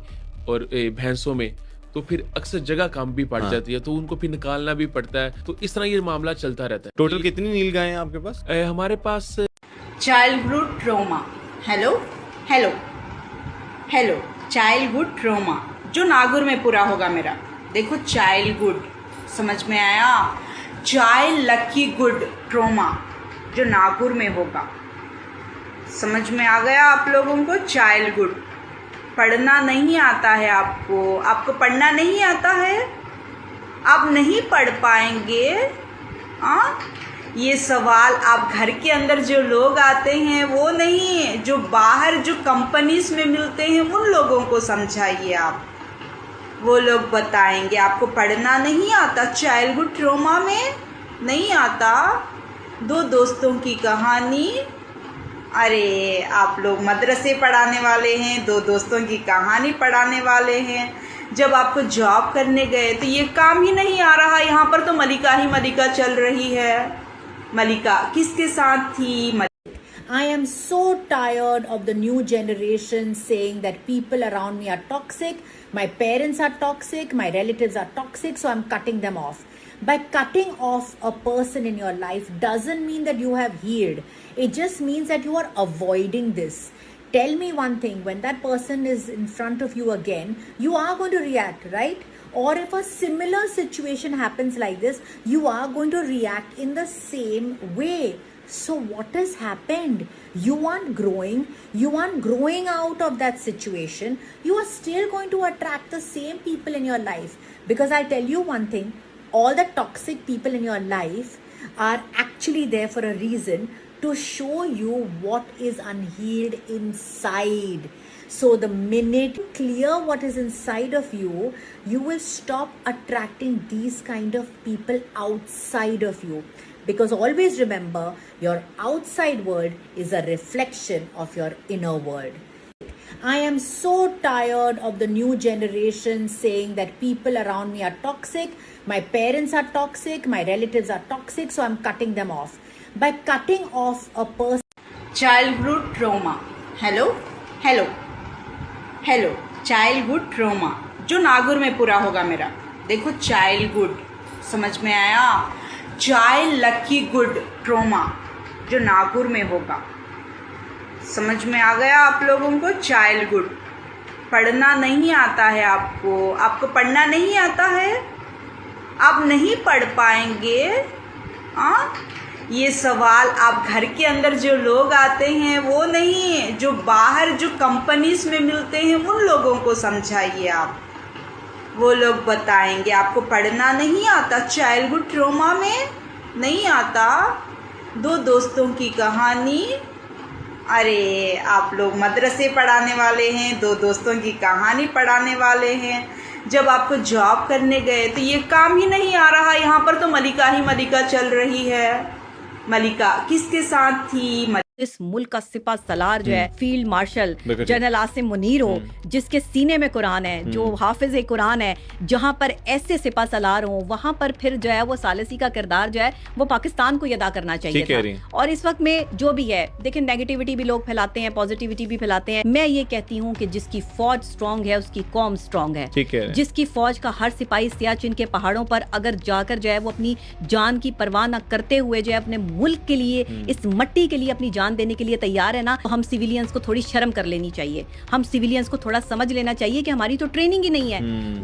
और भैंसों में, तो फिर अक्सर जगह कम भी पड़ जाती है, तो उनको फिर निकालना भी पड़ता है। तो इस तरह ये मामला चलता रहता है।
टोटल कितनी नीलगायें हैं आपके पास?
हमारे पास
childhood trauma. Hello hello hello, childhood trauma जो नागुर में पूरा होगा मेरा। देखो चाइल्डहुड, समझ में आया? चाइल्ड लकी गुड ट्रॉमा जो नागुर में होगा। समझ में आ गया आप लोगों को? चाइल्डहुड पढ़ना नहीं आता है आपको, आपको पढ़ना नहीं आता है, आप नहीं पढ़ पाएंगे। ये सवाल आप घर के अंदर जो लोग आते हैं वो नहीं, जो बाहर जो कंपनीज में मिलते हैं उन लोगों को समझाइए आप, वो लोग बताएंगे। आपको पढ़ना नहीं आता, चाइल्डहुड ट्रॉमा में नहीं आता। दो दोस्तों की कहानी। अरे आप लोग मदरसे पढ़ाने वाले हैं, दो दोस्तों की कहानी पढ़ाने वाले हैं। जब आपको जॉब करने गए तो ये काम ही नहीं आ रहा, यहाँ पर तो मलिका ही मलिका चल रही है। मलिका किसके साथ थी?
I am so tired of the new generation saying that people around me are toxic, my parents are toxic, my relatives are toxic, so I'm cutting them off. By cutting off a person in your life doesn't mean that you have healed. It just means that you are avoiding this. Tell me one thing, when that person is in front of you again, you are going to react, right? Or if a similar situation happens like this, you are going to react in the same way. So what has happened? You aren't growing. You aren't growing out of that situation. You are still going to attract the same people in your life. Because I tell you one thing, all the toxic people in your life are actually there for a reason, to show you what is unhealed inside. So the minute you clear what is inside of you, you will stop attracting these kind of people outside of you. Because always remember, your outside world is a reflection of your inner world. I am so tired of the new generation saying that people around me are toxic, my parents are toxic, my relatives are toxic, so I'm cutting them off. By cutting off a person.
Childhood trauma. Hello? Hello? Hello? Childhood trauma जो नागुर में पूरा होगा मेरा। देखो childhood, समझ में आया? चाइल्ड लकी गुड ट्रॉमा जो नागुर में होगा। समझ में आ गया आप लोगों को? चाइल्डहुड पढ़ना नहीं आता है आपको, आपको पढ़ना नहीं आता है, आप नहीं पढ़ पाएंगे। ये सवाल आप घर के अंदर जो लोग आते हैं वो नहीं, जो बाहर जो कंपनीज में मिलते हैं उन लोगों को समझाइए आप। वो लोग बताएंगे आपको पढ़ना नहीं आता, चाइल्डहुड ट्रॉमा में नहीं आता। दो दोस्तों की कहानी। अरे आप लोग मदरसे पढ़ाने वाले हैं, दो दोस्तों की कहानी पढ़ाने वाले हैं। जब आपको जॉब करने गए तो ये काम ही नहीं आ रहा, यहाँ पर तो मलिका ही मलिका चल रही है। मलिका किसके साथ थी?
इस मुल्क का सिपा सलार जो है field marshal general Asim Munir हो, जिसके सीने में कुरान है, जो हाफिज कुरान है, जहाँ पर ऐसे सिपा सलार हो वहाँ पर फिर जो है वो सालसी का किरदार जो है वो पाकिस्तान को ही अदा करना चाहिए था। और इस वक्त में जो भी है, देखिए नेगेटिविटी भी लोग फैलाते हैं, पॉजिटिविटी भी फैलाते हैं। मैं ये कहती हूँ कि जिसकी फौज स्ट्रांग है उसकी कौम स्ट्रांग है। जिसकी फौज का हर सिपाही सियाचिन के पहाड़ों पर अगर जाकर जो है वो अपनी जान की परवाह न करते हुए जो है अपने मुल्क के लिए, इस मट्टी के लिए अपनी जान देने के लिए तैयार है ना, तो हम सिविलियंस को थोड़ी शर्म कर लेनी चाहिए। हम सिविलियंस को थोड़ा समझ लेना चाहिए कि हमारी तो ट्रेनिंग ही नहीं है।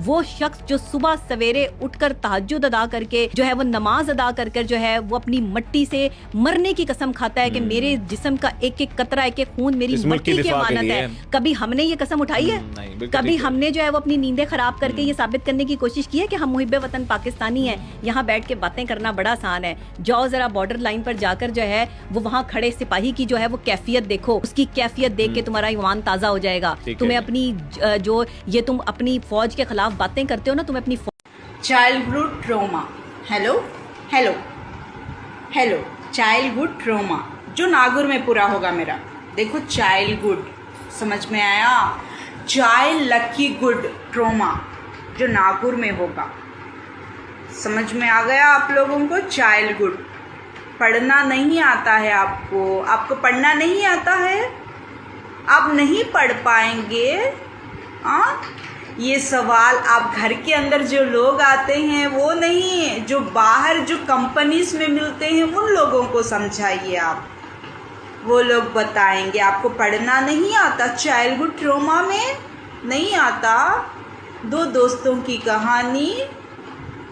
वो शख्स जो सुबह सवेरे उठकर तहज्जुद अदा करके जो है वो नमाज अदा कर जो है वो अपनी मट्टी से मरने की कसम खाता है कि मेरे जिस्म का एक एक कतरा, एक एक खून मेरी मट्टी की अमानत है। कभी हमने ये कसम उठाई है? कभी हमने जो है वो अपनी नींदें खराब करके ये साबित करने की कोशिश की है कि हम मुहिब्बे वतन पाकिस्तानी हैं? यहाँ बैठ के बातें करना बड़ा आसान है। जाओ जरा बॉर्डर लाइन पर जाकर जो है वो वहाँ खड़े सिपाही की जो है वो कैफियत देखो, उसकी कैफियत देख के तुम्हारा ईमान ताजा हो जाएगा। तुम्हें अपनी जो ये तुम अपनी फौज के खिलाफ बातें करते हो ना, तुम्हें अपनी
childhood trauma. Hello hello hello, childhood trauma जो नागुर में पूरा होगा मेरा। देखो चाइल्डहुड समझ में आया? चाइल्ड लकी गुड ट्रॉमा जो नागुर में होगा, समझ में आ गया आप लोगों को? चाइल्डहुड पढ़ना नहीं आता है आपको पढ़ना नहीं आता है, आप नहीं पढ़ पाएंगे। ये सवाल आप घर के अंदर जो लोग आते हैं वो नहीं, जो बाहर जो कंपनीज में मिलते हैं उन लोगों को समझाइए आप। वो लोग बताएंगे आपको पढ़ना नहीं आता, चाइल्डहुड ट्रॉमा में नहीं आता। दो दोस्तों की कहानी।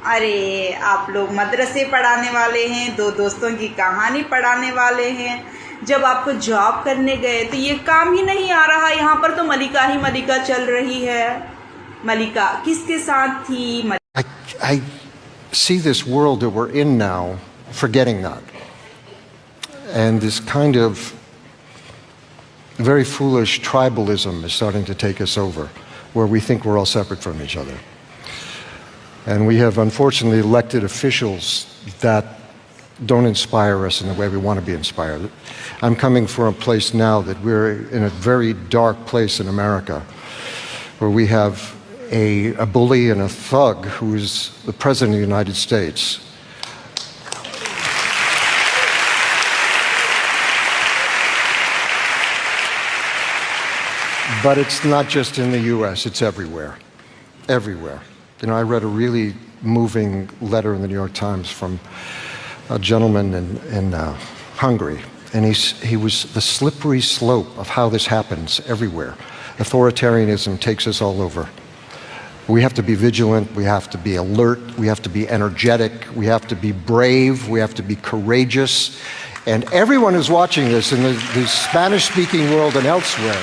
अरे आप लोग मदरसे पढ़ाने वाले हैं, दो दोस्तों की कहानी पढ़ाने वाले हैं। जब आपको जॉब करने गए तो ये काम ही नहीं आ रहा, यहाँ पर तो मलिका ही मलिका चल रही है। मलिका किसके साथ थी?
I see this world that we're in now forgetting that. And this kind of very foolish tribalism is starting to take us over, where we think we're all separate from each other. And we have unfortunately elected officials that don't inspire us in the way we want to be inspired. I'm coming from a place now that we're in a very dark place in America, where we have a bully and a thug who is the President of the United States. But it's not just in the U.S., it's everywhere. Everywhere. You know, I read a really moving letter in the New York Times from a gentleman in Hungary, and he was the slippery slope of how this happens everywhere. Authoritarianism takes us all over. We have to be vigilant, we have to be alert, we have to be energetic, we have to be brave, we have to be courageous. And everyone who's watching this in the Spanish-speaking world and elsewhere,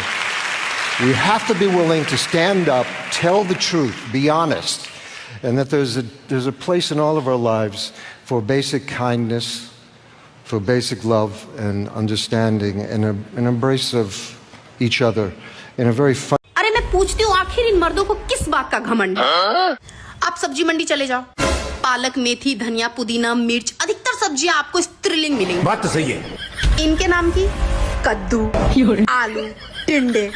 we have to be willing to stand up, tell the truth, be honest, and that there's a place in all of our lives for basic kindness, for basic love and understanding, and an embrace of each other in a very fun.
अरे मैं पूछती हूँ, आखिर इन मर्दों को किस बात का घमंड है? आप सब्जी मंडी चले जाओ, पालक, मेथी, धनिया, पुदीना, मिर्च, अधिकतर सब्जियां आपको स्त्रीलिंग मिलेंगी।
बात तो सही है।
इनके नाम की कद्दू, आलू, टिंडे।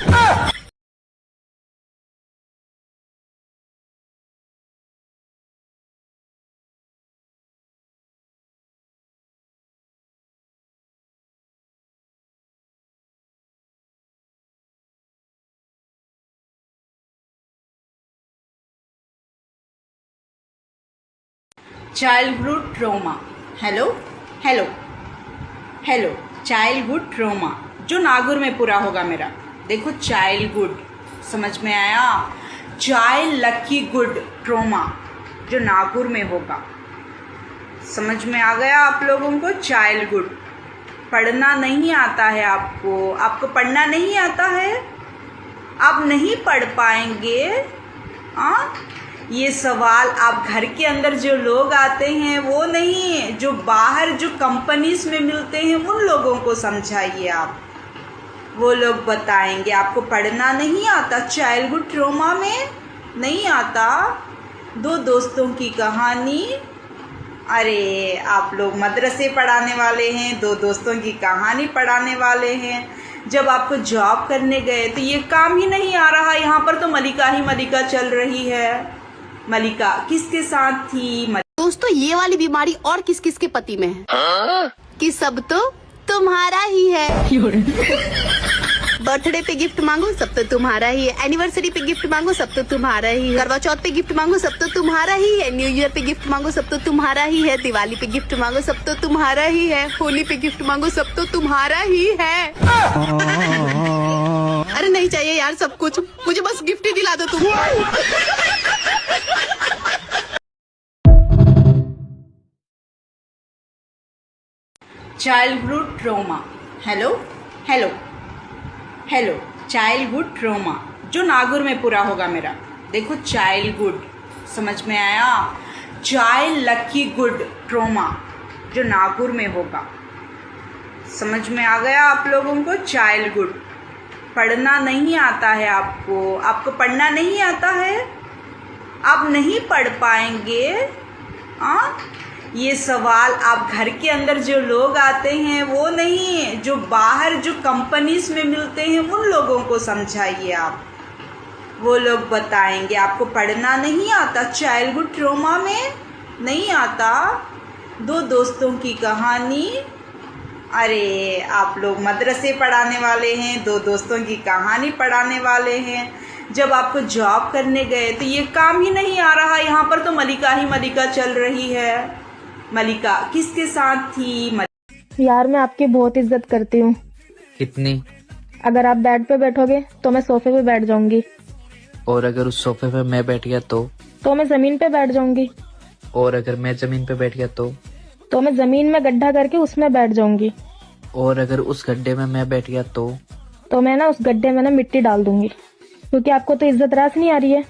Childhood trauma. Hello hello hello, childhood trauma जो नागुर में पूरा होगा मेरा। देखो चाइल्डहुड समझ में आया? चाइल्ड लकी गुड ट्रॉमा जो नागौर में होगा। समझ में आ गया आप लोगों को? चाइल्डहुड पढ़ना नहीं आता है आपको पढ़ना नहीं आता है, आप नहीं पढ़ पाएंगे। ये सवाल आप घर के अंदर जो लोग आते हैं वो नहीं, जो बाहर जो कंपनीज में मिलते हैं उन लोगों को समझाइए आप, वो लोग बताएंगे। आपको पढ़ना नहीं आता, चाइल्डहुड ट्रॉमा में नहीं आता। दो दोस्तों की कहानी। अरे आप लोग मदरसे पढ़ाने वाले हैं, दो दोस्तों की कहानी पढ़ाने वाले हैं। जब आपको जॉब करने गए तो ये काम ही नहीं आ रहा। यहाँ पर तो मलिका ही मलिका चल रही है। मलिका किसके साथ थी?
दोस्तों ये वाली बीमारी और किस किस के पति में है कि सब तो तुम्हारा ही है। बर्थडे पे गिफ्ट मांगो सब तो तुम्हारा ही है, एनिवर्सरी पे गिफ्ट मांगो सब तो तुम्हारा ही है, करवा चौथ पे गिफ्ट मांगो सब तो तुम्हारा ही है, न्यू ईयर पे गिफ्ट मांगो सब तो तुम्हारा ही है, दिवाली पे गिफ्ट मांगो सब तो तुम्हारा ही है, होली पे गिफ्ट मांगो सब तो तुम्हारा ही है। अरे नहीं चाहिए यार सब कुछ, मुझे बस गिफ्ट ही दिला दो तुम।
Childhood trauma. Hello hello hello, childhood trauma जो नागौर में पूरा होगा मेरा। देखो चाइल्डहुड समझ में आया? चाइल्ड लकी गुड ट्रॉमा जो नागौर में होगा। समझ में आ गया आप लोगों को? चाइल्डहुड पढ़ना नहीं आता है आपको पढ़ना नहीं आता है, आप नहीं पढ़ पाएंगे। ये सवाल आप घर के अंदर जो लोग आते हैं वो नहीं, जो बाहर जो कंपनीज में मिलते हैं उन लोगों को समझाइए आप, वो लोग बताएंगे। आपको पढ़ना नहीं आता, चाइल्डहुड ट्रॉमा में नहीं आता। दो दोस्तों की कहानी। अरे आप लोग मदरसे पढ़ाने वाले हैं, दो दोस्तों की कहानी पढ़ाने वाले हैं। जब आपको जॉब करने गए तो ये काम ही नहीं आ रहा। यहाँ पर तो मलिका ही मलिका चल रही है। मलिका किसके साथ थी?
यार मैं आपकी बहुत इज्जत करती हूँ।
कितनी?
अगर आप बेड पे बैठोगे तो मैं सोफे पे बैठ जाऊंगी,
और अगर उस सोफे पे मैं बैठ गया तो
मैं जमीन पे बैठ जाऊंगी,
और अगर मैं जमीन पे बैठ गया
तो मैं जमीन में गड्ढा करके उसमें बैठ जाऊंगी,
और अगर उस गड्ढे में मैं बैठ गया
तो मैं ना उस गड्ढे में ना मिट्टी डाल दूंगी, क्योंकि आपको तो इज्जत रास नहीं आ रही है।